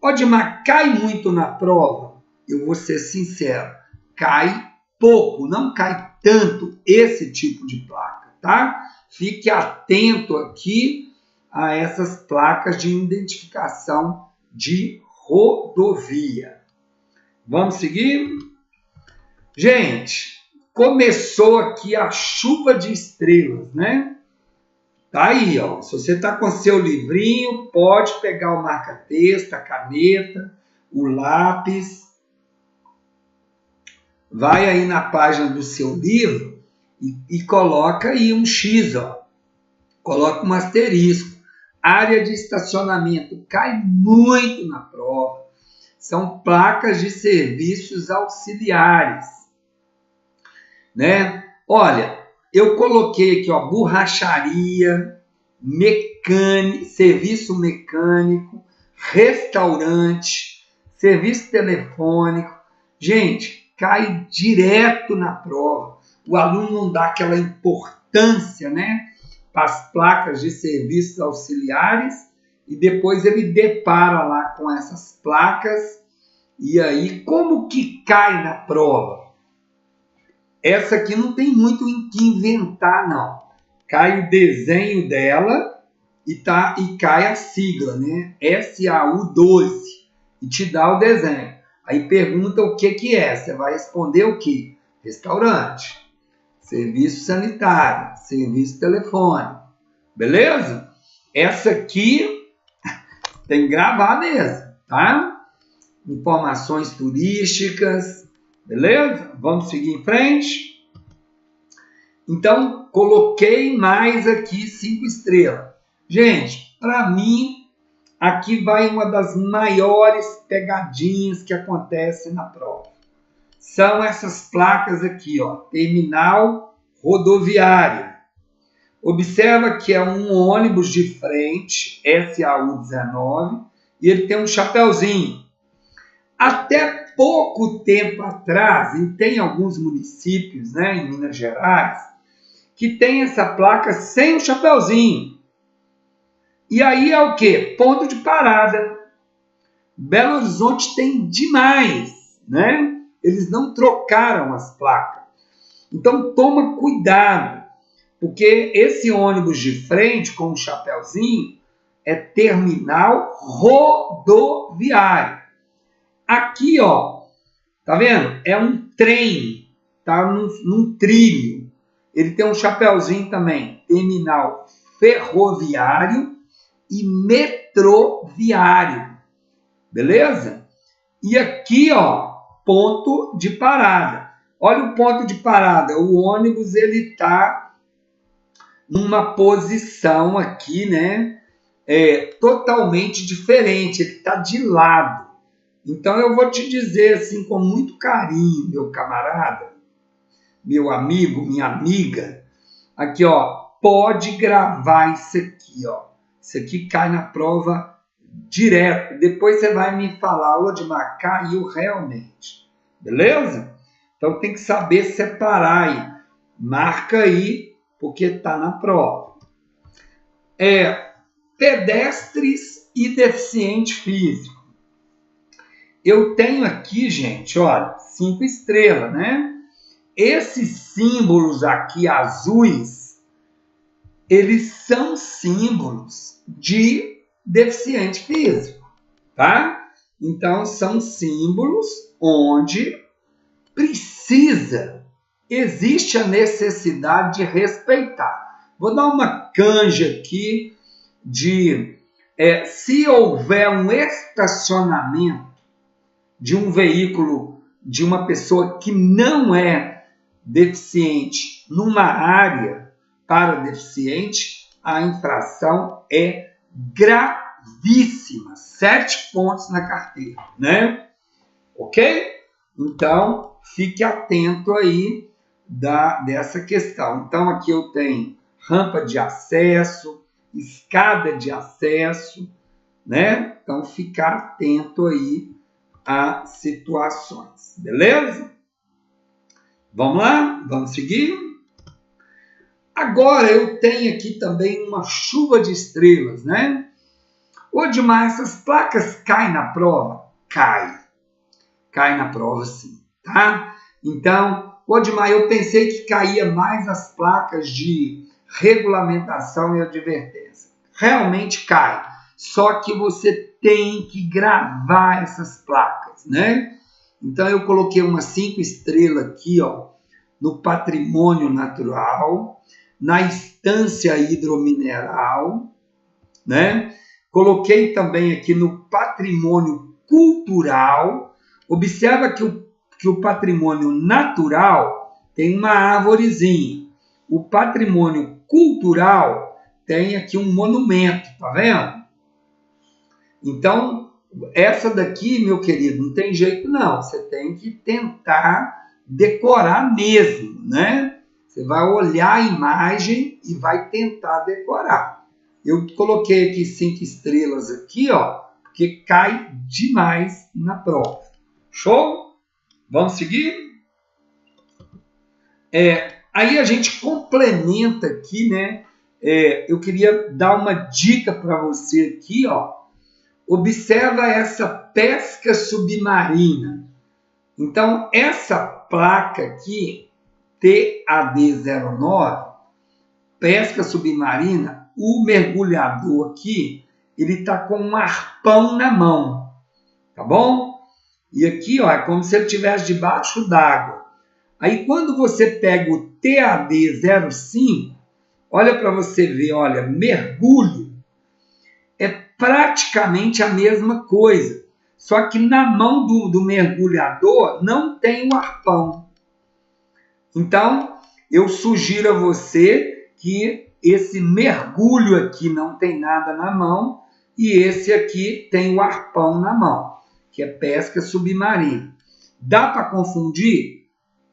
Odmar, cai muito na prova? Eu vou ser sincero, cai pouco, não cai tanto esse tipo de placa, tá? Fique atento aqui a essas placas de identificação de rodovia. Vamos seguir? Gente, começou aqui a chuva de estrelas, né? Tá aí, ó. Se você tá com seu livrinho, pode pegar o marca-texto, a caneta, o lápis. Vai aí na página do seu livro e coloca aí um X, ó. Coloca um asterisco. Área de estacionamento cai muito na prova. São placas de serviços auxiliares, né? Olha, eu coloquei aqui, ó, borracharia, serviço mecânico, restaurante, serviço telefônico. Gente, cai direto na prova. O aluno não dá aquela importância, né, para as placas de serviços auxiliares e depois ele depara lá com essas placas. E aí, como que cai na prova? Essa aqui não tem muito em que inventar, não. Cai o desenho dela e cai a sigla, né? SAU12 e te dá o desenho. Aí pergunta o que é. Você vai responder o quê? Restaurante, serviço sanitário, serviço telefônico. Beleza? Essa aqui tem que gravar mesmo, tá? Informações turísticas. Beleza? Vamos seguir em frente. Então, coloquei mais aqui 5 estrelas. Gente, para mim, aqui vai uma das maiores pegadinhas que acontece na prova. São essas placas aqui, ó, terminal rodoviário. Observa que é um ônibus de frente, SAU-19, e ele tem um chapeuzinho. Até pouco tempo atrás, e tem alguns municípios, né, em Minas Gerais, que tem essa placa sem o chapeuzinho. E aí é o quê? Ponto de parada. Belo Horizonte tem demais, né? Eles não trocaram as placas. Então toma cuidado, porque esse ônibus de frente com o chapeuzinho é terminal rodoviário. Aqui, ó, tá vendo? É um trem, tá num trilho. Ele tem um chapeuzinho também, terminal ferroviário e metroviário, beleza? E aqui, ó, ponto de parada. Olha o ponto de parada, o ônibus ele tá numa posição aqui, né, totalmente diferente, ele tá de lado. Então eu vou te dizer assim com muito carinho, meu camarada, meu amigo, minha amiga, aqui ó, pode gravar isso aqui, ó. Isso aqui cai na prova direto. Depois você vai me falar, Odmar, caiu realmente. Beleza? Então tem que saber separar aí. Marca aí, porque está na prova. Pedestres e deficiente físico. Eu tenho aqui, gente, olha, 5 estrelas, né? Esses símbolos aqui azuis, eles são símbolos de deficiente físico, tá? Então, são símbolos onde existe a necessidade de respeitar. Vou dar uma canja aqui de se houver um estacionamento de um veículo de uma pessoa que não é deficiente numa área para deficiente, a infração é gravíssima. 7 pontos na carteira, né? Ok? Então, fique atento aí dessa questão. Então, aqui eu tenho rampa de acesso, escada de acesso, né? Então, ficar atento aí a situações, beleza? Vamos lá? Vamos seguir? Agora eu tenho aqui também uma chuva de estrelas, né? Odmar, essas placas caem na prova? Cai na prova sim, tá? Então, Odmar, eu pensei que caía mais as placas de regulamentação e advertência. Realmente cai, só que você tem que gravar essas placas, né? Então, eu coloquei umas 5 estrelas aqui, ó, no patrimônio natural, na instância hidromineral, né? Coloquei também aqui no patrimônio cultural. Observa que o patrimônio natural tem uma árvorezinha. O patrimônio cultural tem aqui um monumento, tá vendo? Então, essa daqui, meu querido, não tem jeito não. Você tem que tentar decorar mesmo, né? Você vai olhar a imagem e vai tentar decorar. Eu coloquei aqui 5 estrelas aqui, ó, porque cai demais na prova. Show? Vamos seguir? Aí a gente complementa aqui, né? Eu queria dar uma dica para você aqui, ó. Observa essa pesca submarina. Então, essa placa aqui, TAD09, pesca submarina, o mergulhador aqui, ele está com um arpão na mão, tá bom? E aqui, ó, é como se ele estivesse debaixo d'água. Aí, quando você pega o TAD05, olha para você ver, olha, mergulho, é praticamente a mesma coisa, só que na mão do mergulhador não tem o arpão. Então, eu sugiro a você que esse mergulho aqui não tem nada na mão e esse aqui tem o arpão na mão, que é pesca submarina. Dá para confundir?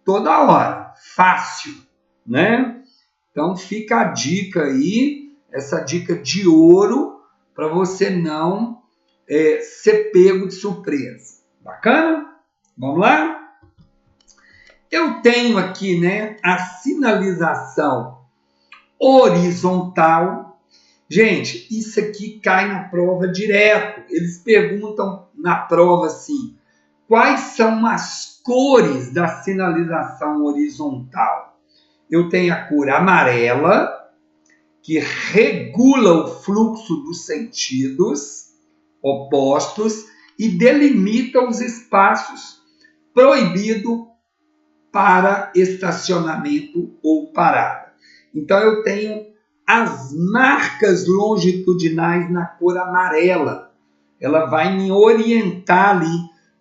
Toda hora. Fácil, né? Então fica a dica aí, essa dica de ouro, para você não ser pego de surpresa. Bacana? Vamos lá? Eu tenho aqui, né, a sinalização horizontal. Gente, isso aqui cai na prova direto. Eles perguntam na prova assim, quais são as cores da sinalização horizontal? Eu tenho a cor amarela, que regula o fluxo dos sentidos opostos e delimita os espaços proibidos para estacionamento ou parada. Então, eu tenho as marcas longitudinais na cor amarela. Ela vai me orientar ali.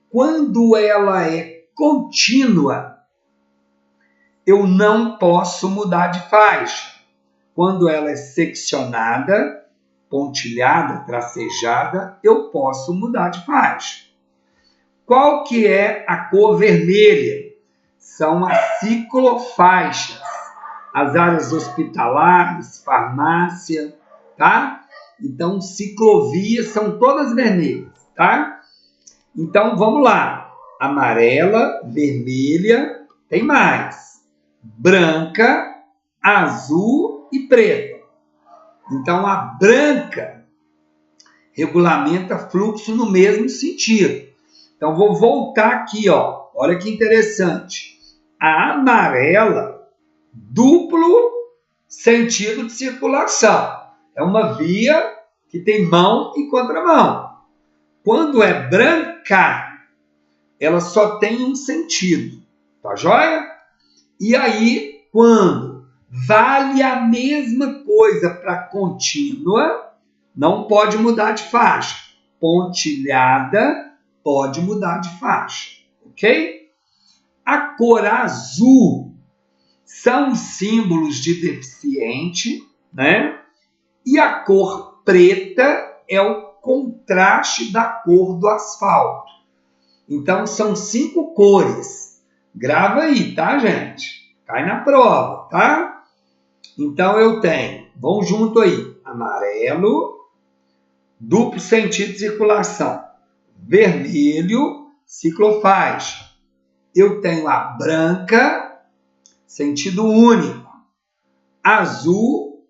Quando ela é contínua, eu não posso mudar de faixa. Quando ela é seccionada, pontilhada, tracejada, eu posso mudar de faixa. Qual que é a cor vermelha? São as ciclofaixas, as áreas hospitalares, farmácia, tá? Então, ciclovias são todas vermelhas, tá? Então, vamos lá. Amarela, vermelha, tem mais. Branca, azul e preta. Então, a branca regulamenta fluxo no mesmo sentido. Então, vou voltar aqui, ó. Olha que interessante. A amarela, duplo sentido de circulação. É uma via que tem mão e contramão. Quando é branca, ela só tem um sentido. Tá joia? E aí, quando vale a mesma coisa para contínua, não pode mudar de faixa. Pontilhada pode mudar de faixa. Ok? A cor azul são os símbolos de deficiente, né? E a cor preta é o contraste da cor do asfalto. Então, são 5 cores. Grava aí, tá, gente? Cai na prova, tá? Então, eu tenho, vamos junto aí, amarelo, duplo sentido de circulação, vermelho, ciclofaixa. Eu tenho a branca, sentido único, azul,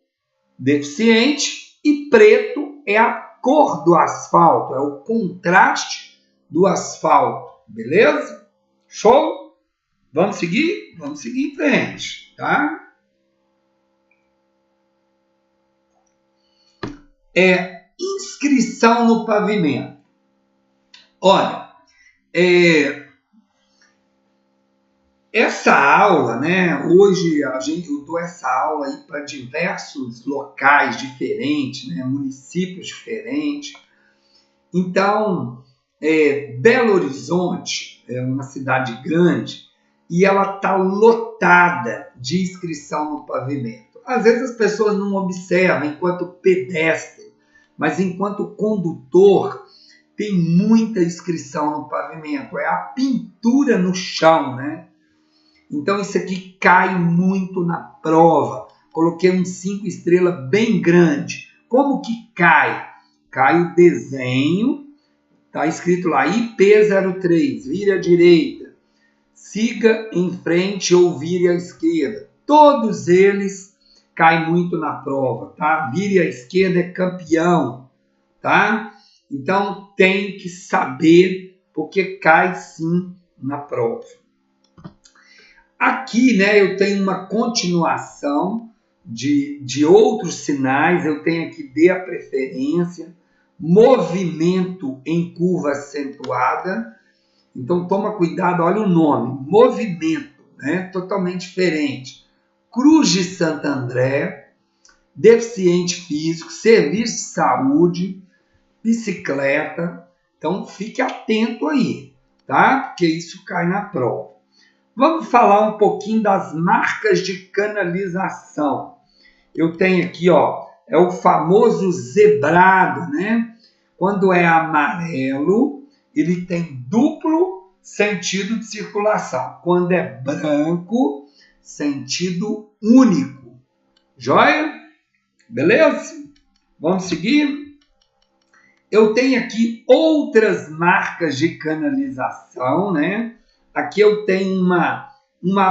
deficiente, e preto é a cor do asfalto, é o contraste do asfalto, beleza? Show? Vamos seguir? Vamos seguir em frente, tá? Inscrição no pavimento. Olha, essa aula, né? Hoje eu dou essa aula aí para diversos locais diferentes, né? Municípios diferentes. Então, Belo Horizonte é uma cidade grande e ela está lotada de inscrição no pavimento. Às vezes as pessoas não observam enquanto pedestre, mas enquanto condutor tem muita inscrição no pavimento. É a pintura no chão, né? Então isso aqui cai muito na prova. Coloquei um 5 estrelas bem grande. Como que cai? Cai o desenho, está escrito lá IP03, vire à direita, siga em frente ou vire à esquerda. Todos eles caem muito na prova, tá? Vire à esquerda é campeão, tá? Então tem que saber, porque cai sim na prova. Aqui, né, eu tenho uma continuação de outros sinais. Eu tenho aqui dê a preferência, movimento em curva acentuada. Então toma cuidado, olha o nome, movimento, né, totalmente diferente. Cruz de Santo André, deficiente físico, serviço de saúde, bicicleta. Então fique atento aí, tá? Porque isso cai na prova. Vamos falar um pouquinho das marcas de canalização. Eu tenho aqui, ó, é o famoso zebrado, né? Quando é amarelo, ele tem duplo sentido de circulação. Quando é branco, sentido único. Joia? Beleza? Vamos seguir? Eu tenho aqui outras marcas de canalização, né? Aqui eu tenho uma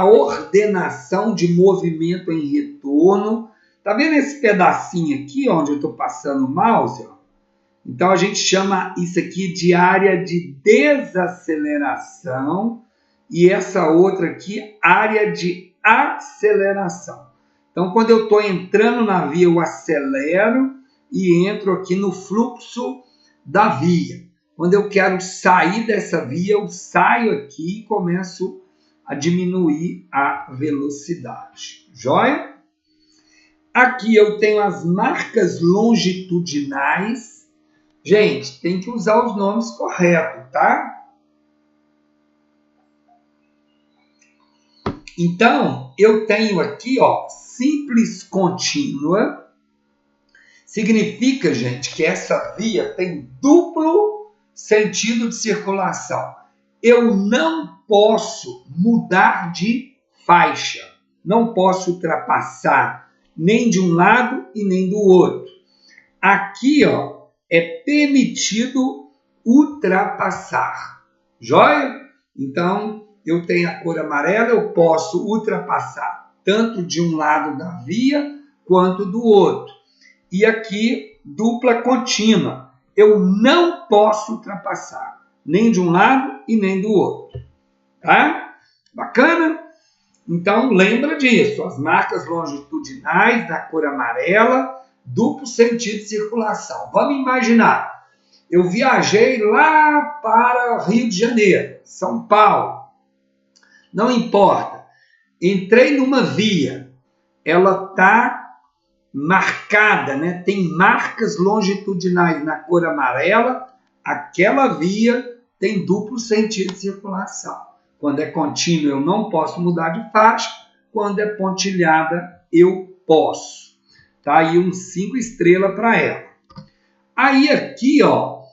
ordenação de movimento em retorno. Tá vendo esse pedacinho aqui, onde eu estou passando o mouse? Ó? Então, a gente chama isso aqui de área de desaceleração e essa outra aqui, área de aceleração. Então, quando eu estou entrando na via, eu acelero e entro aqui no fluxo da via. Quando eu quero sair dessa via, eu saio aqui e começo a diminuir a velocidade. Joia? Aqui eu tenho as marcas longitudinais. Gente, tem que usar os nomes corretos, tá? Então, eu tenho aqui, ó, simples contínua. Significa, gente, que essa via tem duplo sentido de circulação. Eu não posso mudar de faixa. Não posso ultrapassar nem de um lado e nem do outro. Aqui, ó, é permitido ultrapassar. Joia? Então, eu tenho a cor amarela, eu posso ultrapassar tanto de um lado da via quanto do outro. E aqui, dupla contínua. Eu não posso ultrapassar nem de um lado e nem do outro. Tá? Bacana? Então, lembra disso. As marcas longitudinais da cor amarela, duplo sentido de circulação. Vamos imaginar. Eu viajei lá para Rio de Janeiro, São Paulo. Não importa. Entrei numa via. Ela está marcada, né? Tem marcas longitudinais na cor amarela. Aquela via tem duplo sentido de circulação. Quando é contínuo, eu não posso mudar de faixa. Quando é pontilhada, eu posso. Tá aí um 5 estrelas para ela. Aí aqui, ó,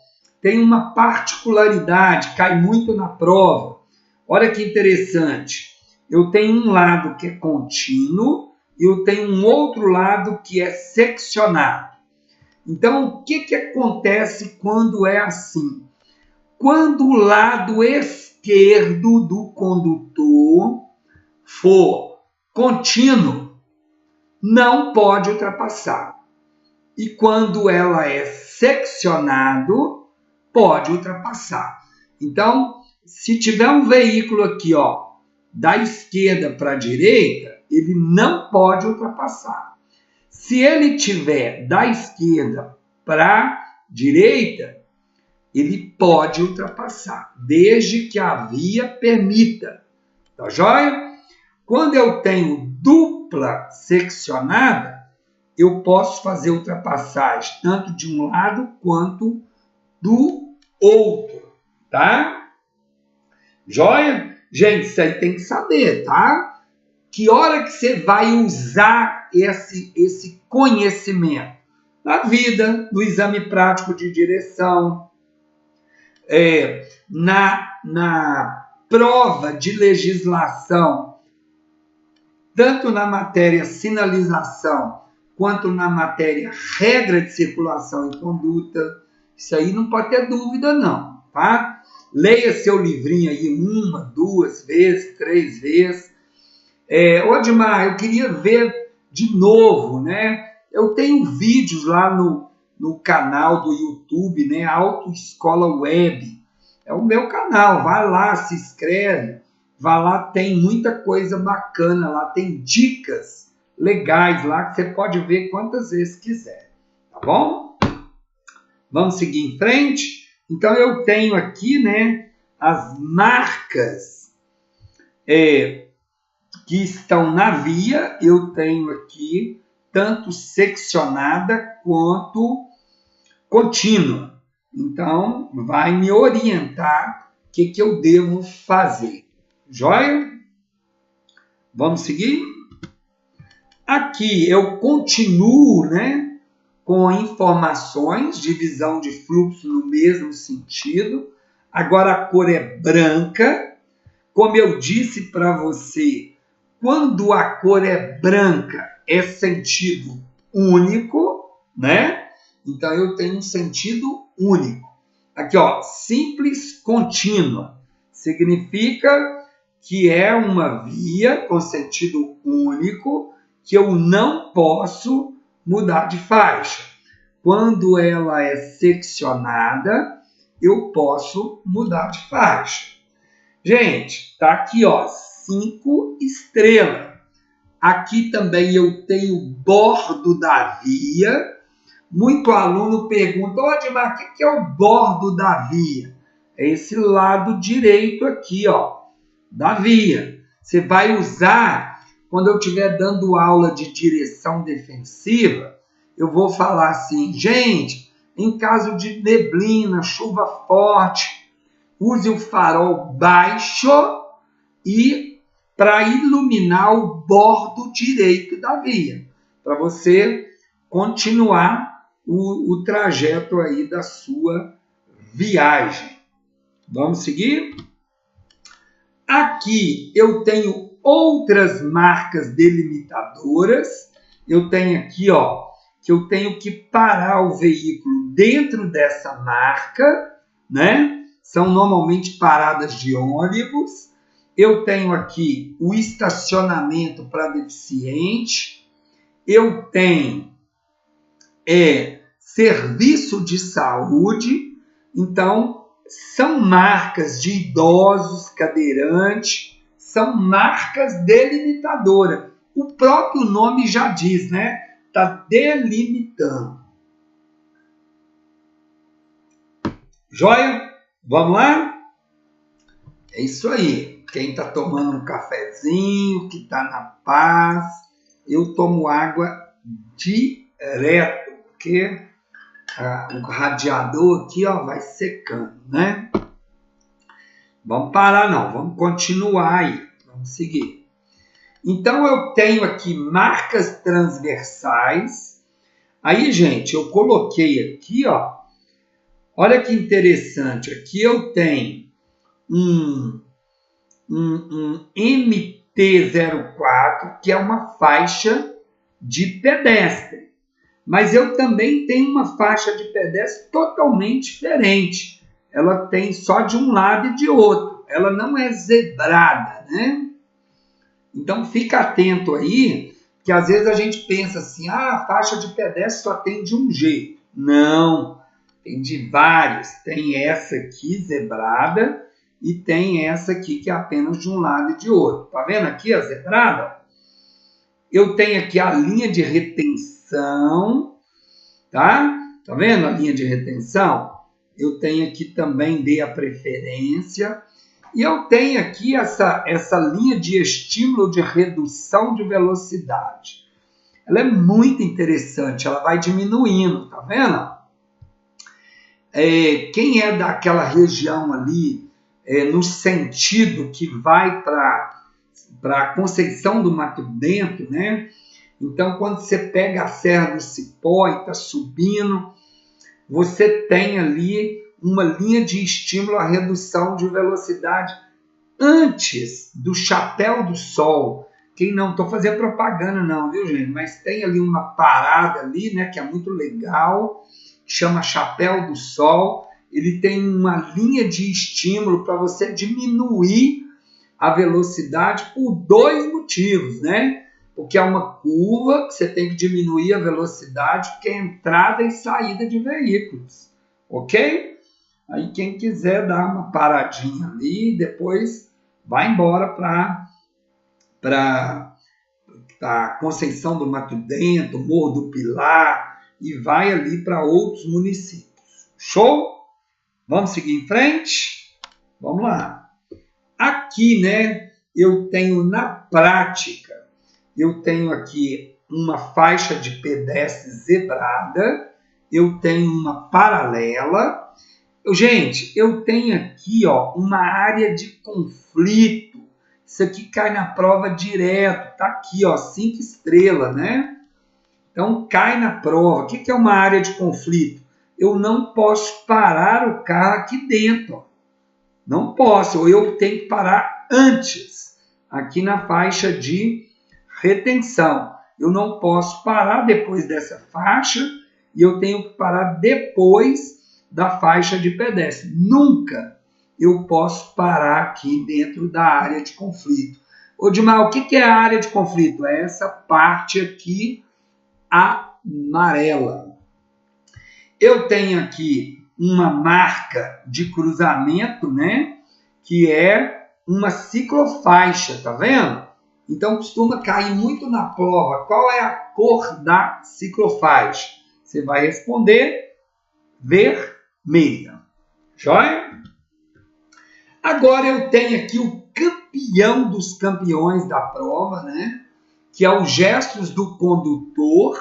tem uma particularidade, cai muito na prova. Olha que interessante. Eu tenho um lado que é contínuo e eu tenho um outro lado que é seccionado. Então, o que acontece quando é assim? Quando o lado esquerdo do condutor for contínuo, não pode ultrapassar. E quando ela é seccionado, pode ultrapassar. Então, se tiver um veículo aqui, ó, da esquerda para a direita, ele não pode ultrapassar. Se ele tiver da esquerda para a direita, ele pode ultrapassar, desde que a via permita. Tá joia? Quando eu tenho dupla seccionada, eu posso fazer ultrapassagem tanto de um lado quanto do outro, tá? Joia? Gente, isso aí tem que saber, tá? Que hora que você vai usar esse conhecimento? Na vida, no exame prático de direção, na prova de legislação, tanto na matéria sinalização, quanto na matéria regra de circulação e conduta. Isso aí não pode ter dúvida, não, tá? Leia seu livrinho aí 1, 2 vezes, 3 vezes. Odmar, eu queria ver de novo, né? Eu tenho vídeos lá no canal do YouTube, né? Autoescola Web. É o meu canal, vai lá, se inscreve. Vai lá, tem muita coisa bacana lá, tem dicas legais lá que você pode ver quantas vezes quiser, tá bom? Vamos seguir em frente? Então, eu tenho aqui, né, as marcas que estão na via. Eu tenho aqui tanto seccionada quanto contínua. Então, vai me orientar o que eu devo fazer. Joia? Vamos seguir? Aqui eu continuo, né, com informações de visão de fluxo no mesmo sentido. Agora a cor é branca. Como eu disse para você, quando a cor é branca, é sentido único, né? Então eu tenho um sentido único. Aqui, ó, simples contínua. Significa que é uma via com sentido único que eu não posso mudar de faixa. Quando ela é seccionada, eu posso mudar de faixa. Gente, tá aqui, ó, 5 estrelas. Aqui também eu tenho bordo da via. Muito aluno pergunta, ô Edmar, o que é o bordo da via? É esse lado direito aqui, ó, da via. Você vai usar, quando eu estiver dando aula de direção defensiva, eu vou falar assim, gente, em caso de neblina, chuva forte, use o farol baixo e para iluminar o bordo direito da via, para você continuar o trajeto aí da sua viagem. Vamos seguir? Aqui eu tenho outras marcas delimitadoras. Eu tenho aqui, ó, que eu tenho que parar o veículo dentro dessa marca, né? São normalmente paradas de ônibus. Eu tenho aqui o estacionamento para deficiente. Eu tenho serviço de saúde. Então, são marcas de idosos, cadeirantes, são marcas delimitadoras. O próprio nome já diz, né? Está delimitando. Joia? Vamos lá? É isso aí. Quem está tomando um cafezinho, que está na paz, eu tomo água direto, porque o radiador aqui, ó, vai secando, né? Vamos parar não, vamos continuar aí, vamos seguir. Então eu tenho aqui marcas transversais. Aí, gente, eu coloquei aqui, ó. Olha que interessante, aqui eu tenho um MT-04, que é uma faixa de pedestre. Mas eu também tenho uma faixa de pedestre totalmente diferente. Ela tem só de um lado e de outro. Ela não é zebrada, né? Então fica atento aí, que às vezes a gente pensa assim, a faixa de pedestre só tem de um jeito. Não, tem de vários. Tem essa aqui zebrada e tem essa aqui que é apenas de um lado e de outro. Tá vendo aqui a zebrada? Eu tenho aqui a linha de retenção, tá? Tá vendo a linha de retenção? Eu tenho aqui também, dei a preferência. E eu tenho aqui essa linha de estímulo de redução de velocidade. Ela é muito interessante, ela vai diminuindo, tá vendo? Quem é daquela região ali, no sentido que vai para a Conceição do Mato Dentro, né? Então, quando você pega a Serra do Cipó e está subindo, você tem ali uma linha de estímulo à redução de velocidade antes do Chapéu do Sol. Quem não, estou fazendo propaganda não, viu, gente? Mas tem ali uma parada ali, né, que é muito legal, chama Chapéu do Sol. Ele tem uma linha de estímulo para você diminuir a velocidade por dois motivos, né? Porque é uma curva que você tem que diminuir a velocidade, porque é entrada e saída de veículos, ok? Aí quem quiser dar uma paradinha ali, depois vai embora para a Conceição do Mato Dentro, Morro do Pilar, e vai ali para outros municípios. Show? Vamos seguir em frente? Vamos lá. Aqui, né, eu tenho na prática, eu tenho aqui uma faixa de pedestre zebrada, eu tenho uma paralela. Gente, eu tenho aqui, ó, uma área de conflito Isso aqui cai na prova direto. Tá aqui, ó, 5 estrelas, né? Então, cai na prova. O que é uma área de conflito? Eu não posso parar o carro aqui dentro. Ó. Não posso. Ou eu tenho que parar antes, aqui na faixa de retenção. Eu não posso parar depois dessa faixa e eu tenho que parar depois da faixa de pedestre. Nunca eu posso parar aqui dentro da área de conflito. Ô, Dimar, o que é a área de conflito? É essa parte aqui amarela. Eu tenho aqui uma marca de cruzamento, né? Que é uma ciclofaixa, tá vendo? Então, costuma cair muito na prova. Qual é a cor da ciclofaixa? Você vai responder vermelha. Joia? Agora eu tenho aqui o campeão dos campeões da prova, né? Que é os gestos do condutor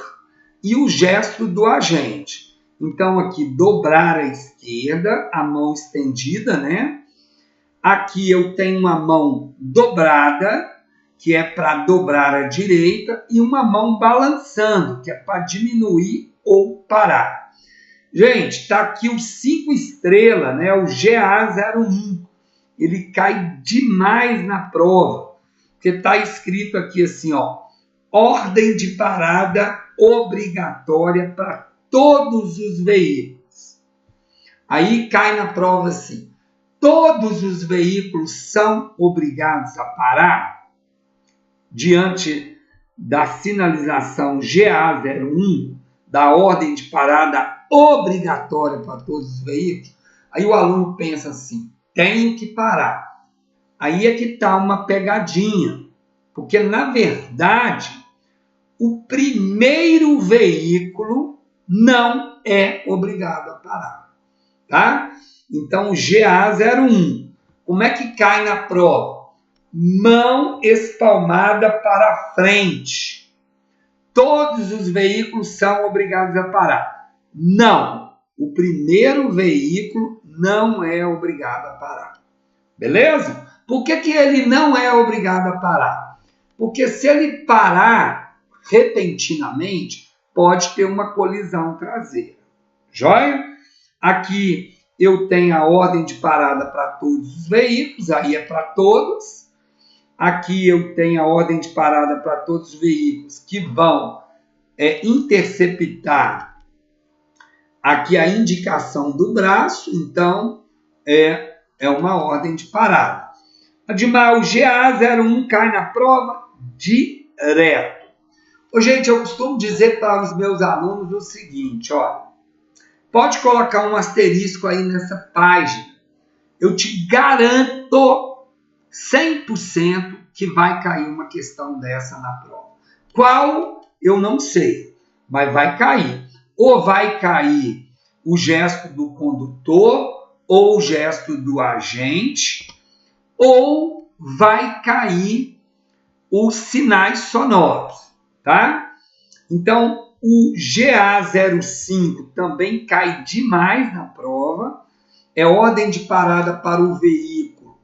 e o gesto do agente. Então, aqui, dobrar à esquerda, a mão estendida, né? Aqui eu tenho uma mão dobrada, que é para dobrar à direita, e uma mão balançando, que é para diminuir ou parar. Gente, está aqui o 5 estrelas, né? O GA01. Ele cai demais na prova, porque está escrito aqui assim, ó, ordem de parada obrigatória para todos os veículos. Aí cai na prova assim, todos os veículos são obrigados a parar diante da sinalização GA01, da ordem de parada obrigatória para todos os veículos. Aí o aluno pensa assim, tem que parar. Aí é que está uma pegadinha, porque na verdade o primeiro veículo não é obrigado a parar, tá? Então o GA01, como é que cai na prova? Mão espalmada para frente. Todos os veículos são obrigados a parar. Não, o primeiro veículo não é obrigado a parar. Beleza? Por que ele não é obrigado a parar? Porque se ele parar repentinamente, pode ter uma colisão traseira. Joia? Aqui eu tenho a ordem de parada para todos os veículos, aí é para todos. Aqui eu tenho a ordem de parada para todos os veículos que vão interceptar aqui a indicação do braço, então é uma ordem de parada. Ademais, o GA01 cai na prova direto. Gente, eu costumo dizer para os meus alunos o seguinte, olha, pode colocar um asterisco aí nessa página. Eu te garanto 100% que vai cair uma questão dessa na prova. Qual? Eu não sei, mas vai cair. Ou vai cair o gesto do condutor, ou o gesto do agente, ou vai cair os sinais sonoros, tá? Então, o GA05 também cai demais na prova, é ordem de parada para o veículo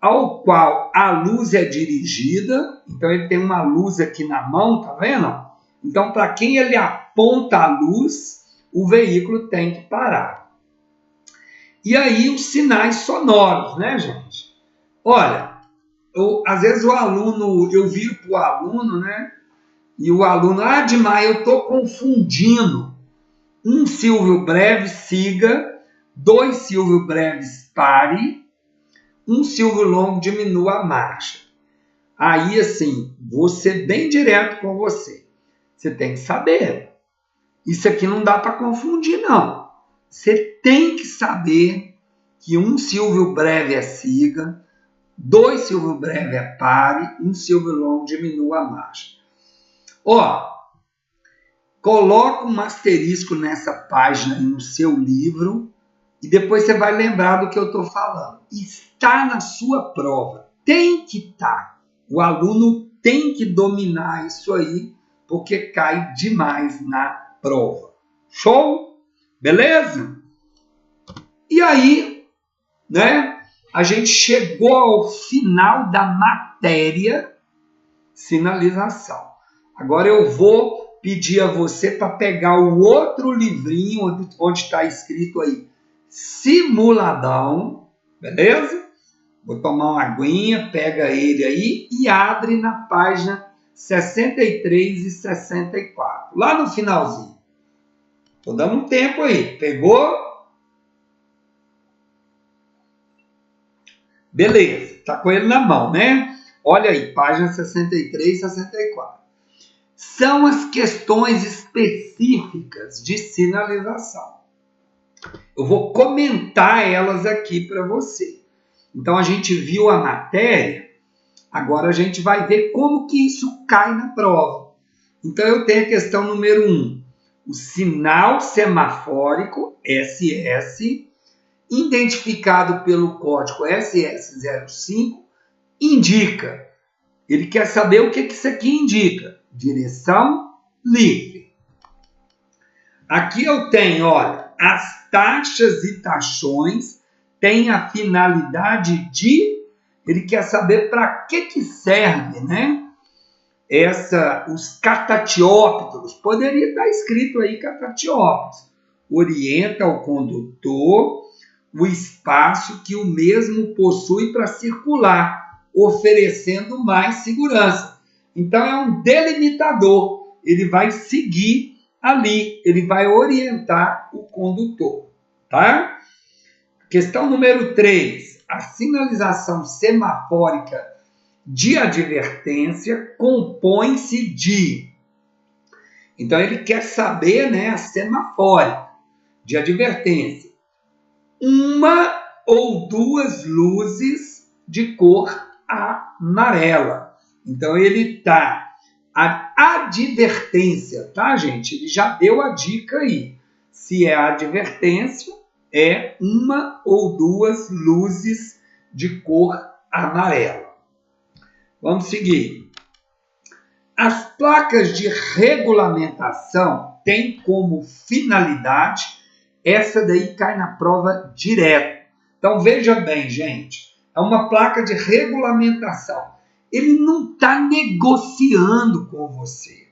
ao qual a luz é dirigida, então ele tem uma luz aqui na mão, tá vendo? Então, para quem ele aponta a luz, o veículo tem que parar. E aí, os sinais sonoros, né, gente? Olha, às vezes o aluno, eu viro para o aluno, né? E o aluno, Dimar, eu estou confundindo. Um Silvio breve, siga. 2 Silvio breves, pare. 1 Silvio longo, diminua a marcha. Aí, assim, vou ser bem direto com você. Você tem que saber. Isso aqui não dá para confundir, não. Você tem que saber que 1 Silvio breve é siga, 2 Silvio breve é pare, 1 Silvio longo diminua a marcha. Coloca um asterisco nessa página aí no seu livro e depois você vai lembrar do que eu estou falando. Está na sua prova. Tem que estar. O aluno tem que dominar isso aí, porque cai demais na prova. Show? Beleza? E aí, né? a gente chegou ao final da matéria sinalização. Agora eu vou pedir a você para pegar o outro livrinho onde está escrito aí simuladão, beleza? Vou tomar uma aguinha, pega ele aí e abre na página 63 e 64, lá no finalzinho. Estou dando um tempo aí, pegou? Beleza, está com ele na mão, né? Olha aí, página 63 e 64. São as questões específicas de sinalização. Eu vou comentar elas aqui para você. Então, a gente viu a matéria, agora a gente vai ver como que isso cai na prova. Então, eu tenho a questão número 1. O sinal semafórico, SS, identificado pelo código SS05, indica. Ele quer saber o que isso aqui indica. Direção livre. Aqui eu tenho, olha, as taxas e taxões têm a finalidade de... Ele quer saber para que serve, né? Os catatiópteros. Poderia estar escrito aí catatiópteros. Orienta o condutor o espaço que o mesmo possui para circular, oferecendo mais segurança. Então, é um delimitador. Ele vai seguir ali, ele vai orientar o condutor, tá? Questão número 3. A sinalização semafórica de advertência compõe-se de... Então, ele quer saber, né, a semafórica de advertência. Uma ou duas luzes de cor amarela. Então, ele está... A advertência, tá, gente? Ele já deu a dica aí. Se é advertência, é uma ou duas luzes de cor amarela. Vamos seguir. As placas de regulamentação têm como finalidade, essa daí cai na prova direto. Então, veja bem, gente, é uma placa de regulamentação. Ele não está negociando com você.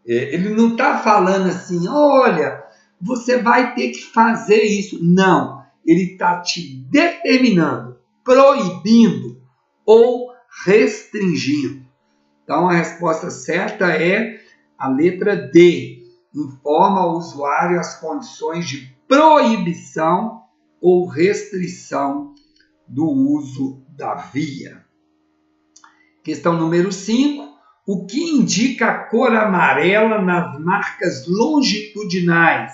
Ele não está falando assim, olha, você vai ter que fazer isso. Não, ele está te determinando, proibindo ou restringindo. Então, a resposta certa é a letra D. Informa ao usuário as condições de proibição ou restrição do uso da via. Questão número 5. O que indica a cor amarela nas marcas longitudinais?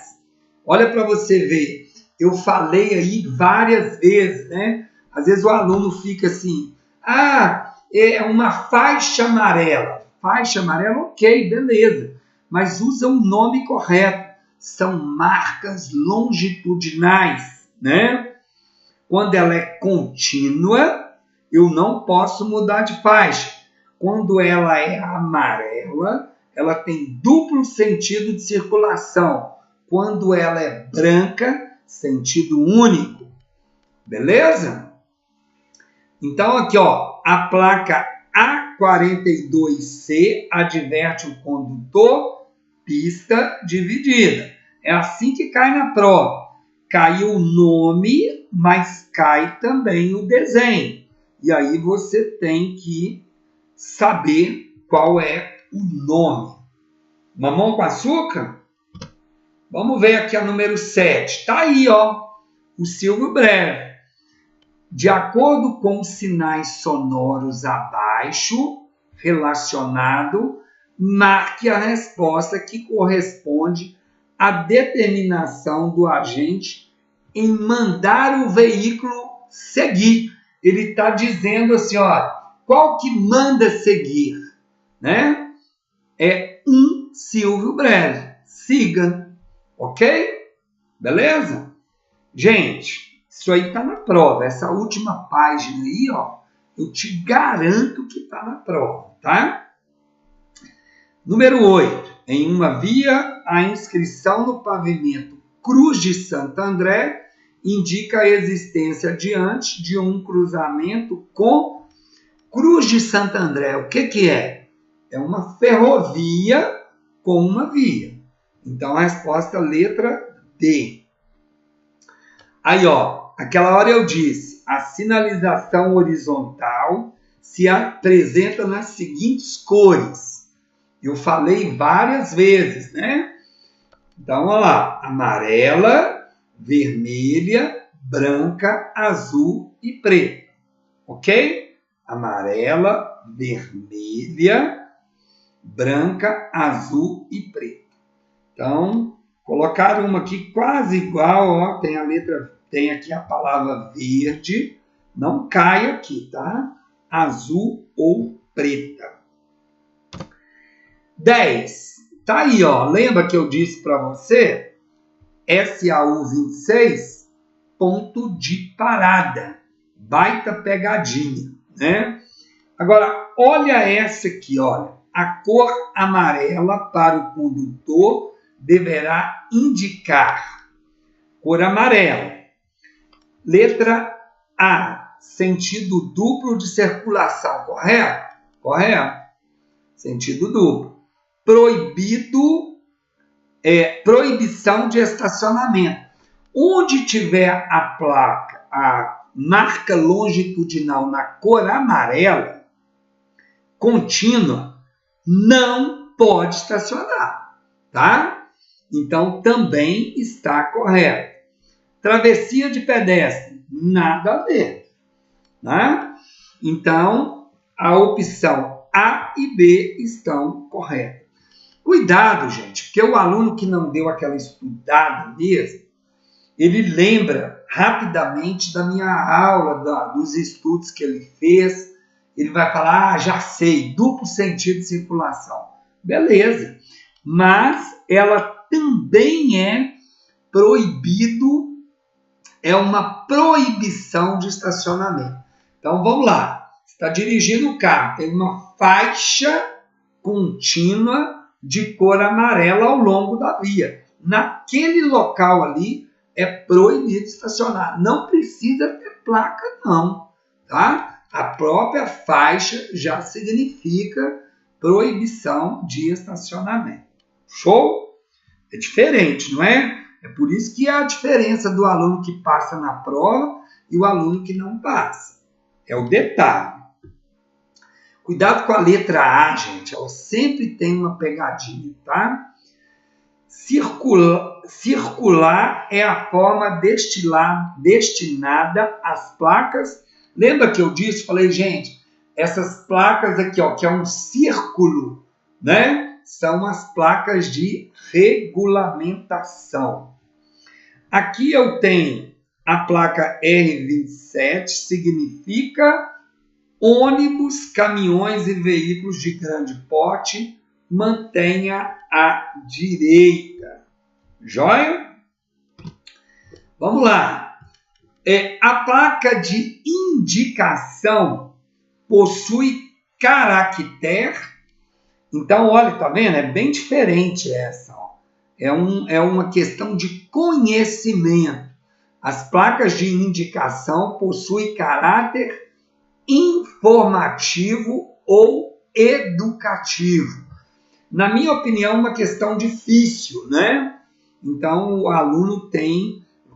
Olha para você ver. Eu falei aí várias vezes, né? Às vezes o aluno fica assim, é uma faixa amarela. Faixa amarela, ok, beleza. Mas usa o nome correto. São marcas longitudinais, né? Quando ela é contínua, eu não posso mudar de faixa. Quando ela é amarela, ela tem duplo sentido de circulação. Quando ela é branca, sentido único. Beleza? Então, aqui, ó, a placa A42C adverte o condutor, pista dividida. É assim que cai na prova. Cai o nome, mas cai também o desenho. E aí você tem que saber qual é o nome. Mamão com açúcar? Vamos ver aqui a número 7. Está aí, ó, o Silvio Breve. De acordo com os sinais sonoros abaixo, relacionado, marque a resposta que corresponde à determinação do agente em mandar o veículo seguir. Ele está dizendo assim, ó, qual que manda seguir, né? É um Silvio Breve. Siga, ok? Beleza? Gente, isso aí está na prova. Essa última página aí, ó, eu te garanto que está na prova, tá? Número 8. Em uma via, a inscrição no pavimento Cruz de Santo André indica a existência diante de um cruzamento com Cruz de Santo André. O que é? É uma ferrovia com uma via. Então, a resposta letra D. Aí, ó, aquela hora eu disse, a sinalização horizontal se apresenta nas seguintes cores. Eu falei várias vezes, né? Então, olha lá, amarela, vermelha, branca, azul e preta. Ok? Amarela, vermelha, branca, azul e preta. Então, colocaram uma aqui quase igual, ó, tem a letra, tem aqui a palavra verde, não cai aqui, tá? Azul ou preta. 10. Tá aí, ó, lembra que eu disse para você? SAU 26, ponto de parada. Baita pegadinha, né? Agora, olha essa aqui, olha. A cor amarela para o condutor deverá indicar cor amarela. Letra A, sentido duplo de circulação, correto? Correto. Sentido duplo. Proibição de estacionamento. Onde tiver a placa, a marca longitudinal na cor amarela, contínua, não pode estacionar, tá? Então, também está correto. Travessia de pedestre, nada a ver, né? Então, a opção A e B estão corretas. Cuidado, gente, porque o aluno que não deu aquela estudada mesmo, ele lembra rapidamente da minha aula, dos estudos que ele fez. Ele vai falar, já sei, duplo sentido de circulação. Beleza, mas ela também é proibido, é uma proibição de estacionamento. Então, vamos lá. Você está dirigindo o carro, tem uma faixa contínua de cor amarela ao longo da via. Naquele local ali é proibido estacionar. Não precisa ter placa, não, tá? A própria faixa já significa proibição de estacionamento. Show? É diferente, não é? É por isso que há a diferença do aluno que passa na prova e o aluno que não passa. É o detalhe. Cuidado com a letra A, gente. Ela sempre tem uma pegadinha, tá? Circular é a forma destinada às placas. Lembra que eu disse? Falei, gente, essas placas aqui, ó, que é um círculo, né? São as placas de regulamentação. Aqui eu tenho a placa R27, significa ônibus, caminhões e veículos de grande porte, mantenha à direita. Joia? Vamos lá. A placa de indicação possui caractere. Então, olha, tá vendo? É bem diferente essa. Ó. É uma questão de conhecimento. As placas de indicação possuem caráter informativo ou educativo. Na minha opinião, uma questão difícil, né? Então, o aluno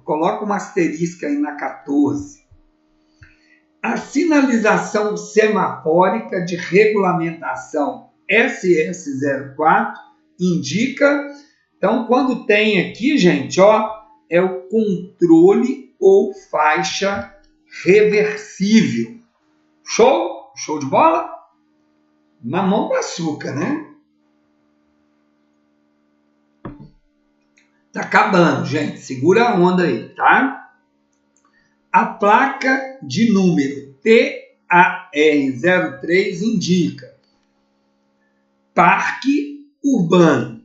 coloca uma asterisco aí na 14. A sinalização semafórica de regulamentação SS04 indica, então, quando tem aqui, gente, ó, é o controle ou faixa reversível. Show? Show de bola? Mamão com açúcar, né? Tá acabando, gente. Segura a onda aí, tá? A placa de número TAR03 indica Parque Urbano.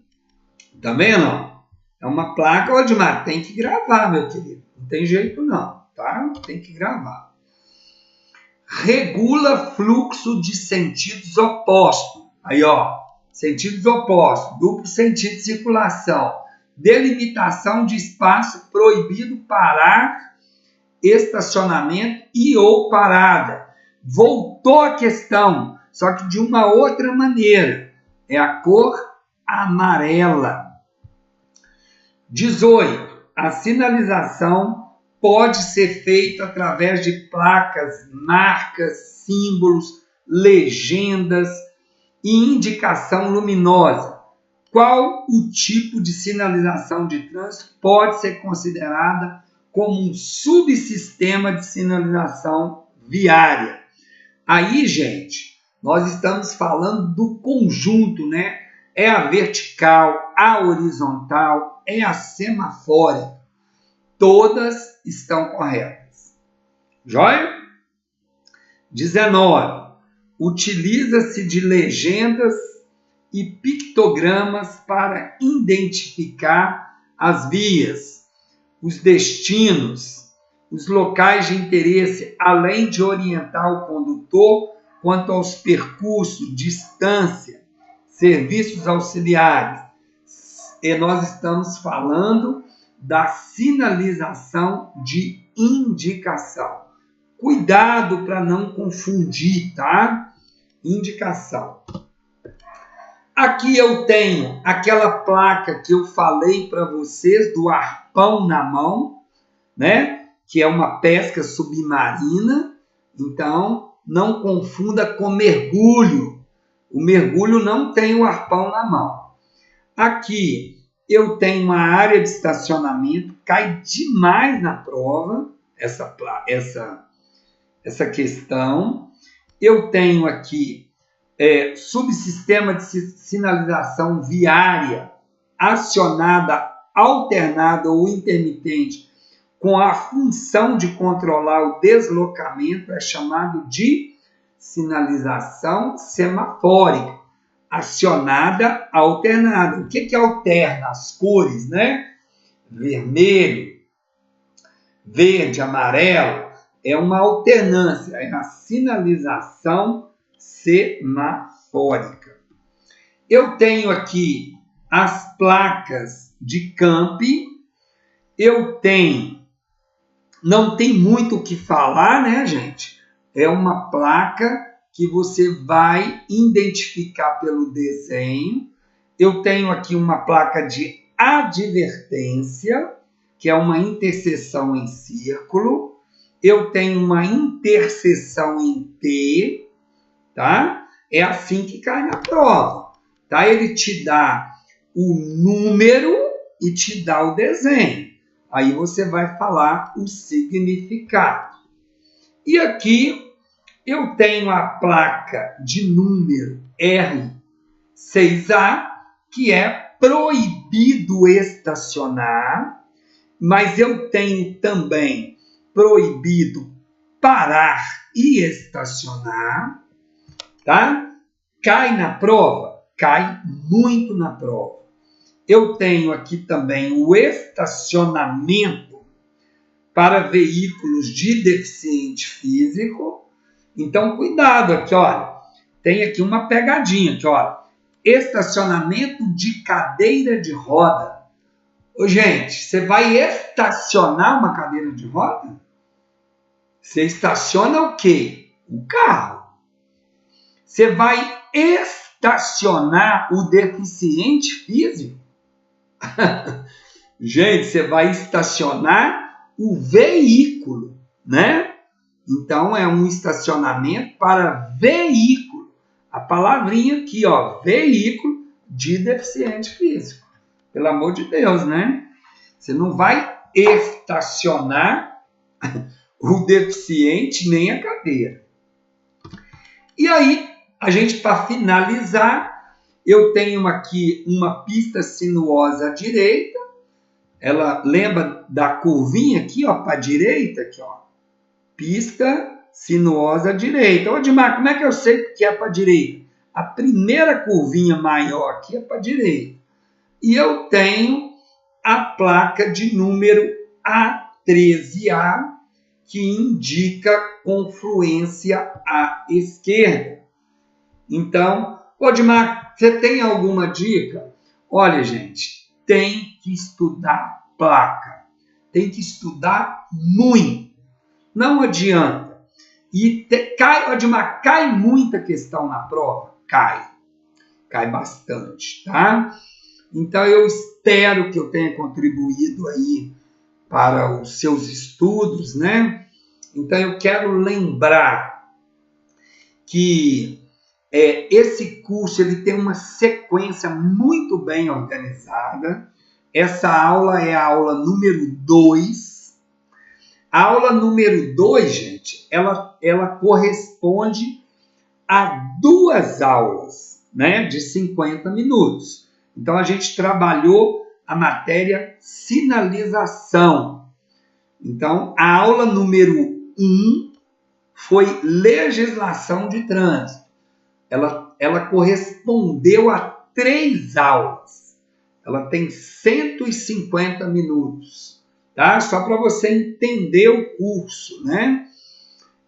Tá vendo? É uma placa, ô Edmar, tem que gravar, meu querido. Não tem jeito não, tá? Tem que gravar. Regula fluxo de sentidos opostos. Aí, ó, sentidos opostos, duplo sentido de circulação. delimitação de espaço proibido parar, estacionamento e ou parada. Voltou a questão, só que de uma outra maneira. É a cor amarela. 18. A sinalização pode ser feita através de placas, marcas, símbolos, legendas e indicação luminosa. Qual o tipo de sinalização de trânsito pode ser considerada como um subsistema de sinalização viária? Aí, gente, nós estamos falando do conjunto, né? É a vertical, a horizontal, é a semafórica. Todas estão corretas. Joia? 19. Utiliza-se de legendas e pictogramas para identificar as vias, os destinos, os locais de interesse, além de orientar o condutor quanto aos percursos, distância, serviços auxiliares. E nós estamos falando da sinalização de indicação. Cuidado para não confundir, tá? Indicação. Aqui eu tenho aquela placa que eu falei para vocês do arpão na mão, né? Que é uma pesca submarina. Então, não confunda com mergulho. O mergulho não tem o arpão na mão. Aqui eu tenho uma área de estacionamento, cai demais na prova essa questão. Eu tenho aqui subsistema de sinalização viária acionada, alternada ou intermitente com a função de controlar o deslocamento, é chamado de sinalização semafórica, acionada, alternada. O que alterna? As cores, né? Vermelho, verde, amarelo, é uma alternância, é a sinalização semafórica. Eu tenho aqui as placas de camping, não tem muito o que falar, né, gente? É uma placa que você vai identificar pelo desenho. Eu tenho aqui uma placa de advertência, que é uma interseção em círculo. Eu tenho uma interseção em T, tá? É assim que cai na prova, tá? Ele te dá o número e te dá o desenho. Aí você vai falar o significado. E aqui eu tenho a placa de número R6A, que é proibido estacionar, mas eu tenho também proibido parar e estacionar, tá? Cai na prova? Cai muito na prova. Eu tenho aqui também o estacionamento para veículos de deficiente físico. Então, cuidado aqui, olha. Tem aqui uma pegadinha aqui, olha. Estacionamento de cadeira de roda. Ô, gente, você vai estacionar uma cadeira de roda? Você estaciona o quê? O carro. Você vai estacionar o deficiente físico? Gente, você vai estacionar o veículo, né? Então, é um estacionamento para veículo. A palavrinha aqui, ó, veículo de deficiente físico. Pelo amor de Deus, né? Você não vai estacionar o deficiente nem a cadeira. E aí, a gente, para finalizar, eu tenho aqui uma pista sinuosa à direita. Ela lembra da curvinha aqui, ó, para a direita, aqui, ó. Pista sinuosa à direita. Ô, Dimar, como é que eu sei que é para a direita? A primeira curvinha maior aqui é para a direita. E eu tenho a placa de número A13A, que indica confluência à esquerda. Então, ô, Dimar, você tem alguma dica? Olha, gente, tem que estudar placa. Tem que estudar muito. Não adianta. E cai muita questão na prova? Cai bastante, tá? Então eu espero que eu tenha contribuído aí para os seus estudos, né? Então eu quero lembrar que esse curso ele tem uma sequência muito bem organizada. Essa aula é a aula número 2. A aula número 2, gente, ela corresponde a 2 aulas, né, de 50 minutos. Então, a gente trabalhou a matéria sinalização. Então, a aula número 1 foi legislação de trânsito. Ela correspondeu a 3 aulas. Ela tem 150 minutos, tá? Só para você entender o curso, né?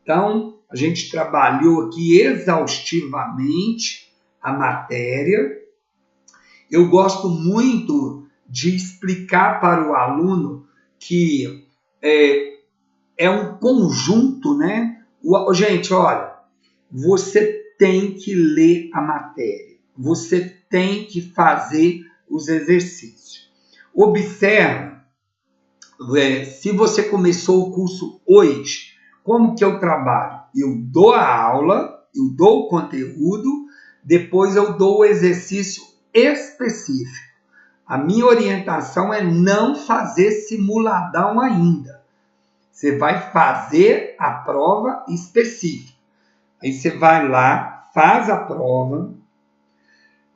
Então, a gente trabalhou aqui exaustivamente a matéria. Eu gosto muito de explicar para o aluno que é um conjunto, né? Gente, olha, você tem que ler a matéria, você tem que fazer os exercícios. Observe, se você começou o curso hoje, como que eu trabalho? Eu dou a aula, eu dou o conteúdo, depois eu dou o exercício específico. A minha orientação é não fazer simuladão ainda. Você vai fazer a prova específica. Aí você vai lá, faz a prova,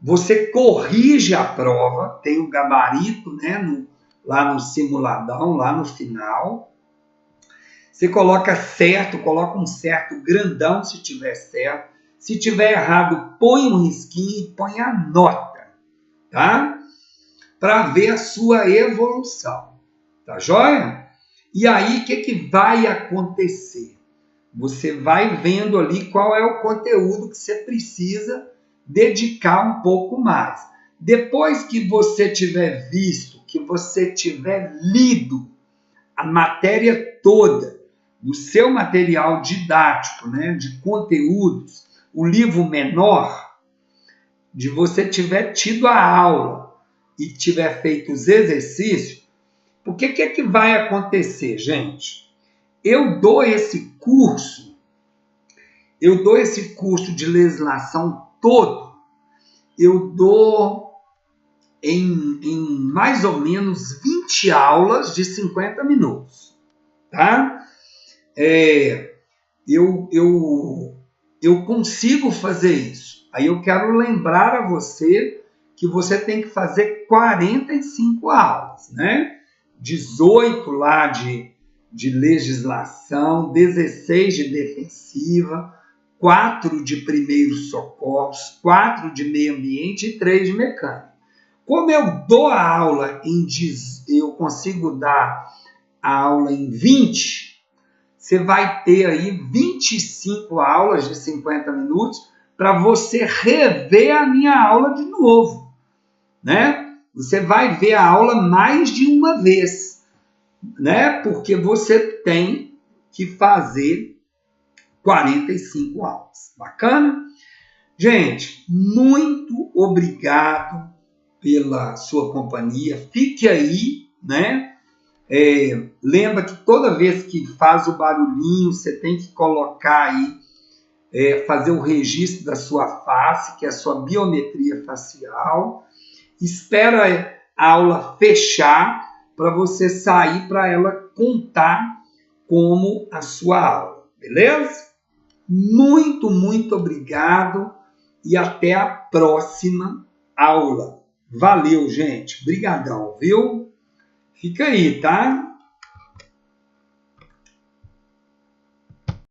você corrige a prova, tem o gabarito, né, lá no simuladão, lá no final. Você coloca certo, coloca um certo grandão se tiver certo. Se tiver errado, põe um risquinho e põe a nota, tá? Para ver a sua evolução, tá joia? E aí, o que vai acontecer? Você vai vendo ali qual é o conteúdo que você precisa dedicar um pouco mais. Depois que você tiver visto, que você tiver lido a matéria toda do seu material didático, né, de conteúdos, o livro menor, de você tiver tido a aula e tiver feito os exercícios, o que vai acontecer, gente? Eu dou esse curso de legislação todo, eu dou em mais ou menos 20 aulas de 50 minutos, tá? Eu consigo fazer isso. Aí eu quero lembrar a você que você tem que fazer 45 aulas, né? 18 lá de legislação, 16 de defensiva, 4 de primeiros socorros, 4 de meio ambiente e 3 de mecânica. Como eu dou a aula eu consigo dar a aula em 20, você vai ter aí 25 aulas de 50 minutos para você rever a minha aula de novo, né? Você vai ver a aula mais de uma vez, né? Porque você tem que fazer 45 aulas. Bacana? Gente, muito obrigado pela sua companhia. Fique aí, né? Lembra que toda vez que faz o barulhinho, você tem que colocar aí, fazer o registro da sua face, que é a sua biometria facial. Espera a aula fechar para você sair para ela contar como a sua aula, beleza? Muito, muito obrigado e até a próxima aula. Valeu, gente. Brigadão, viu? Fica aí, tá?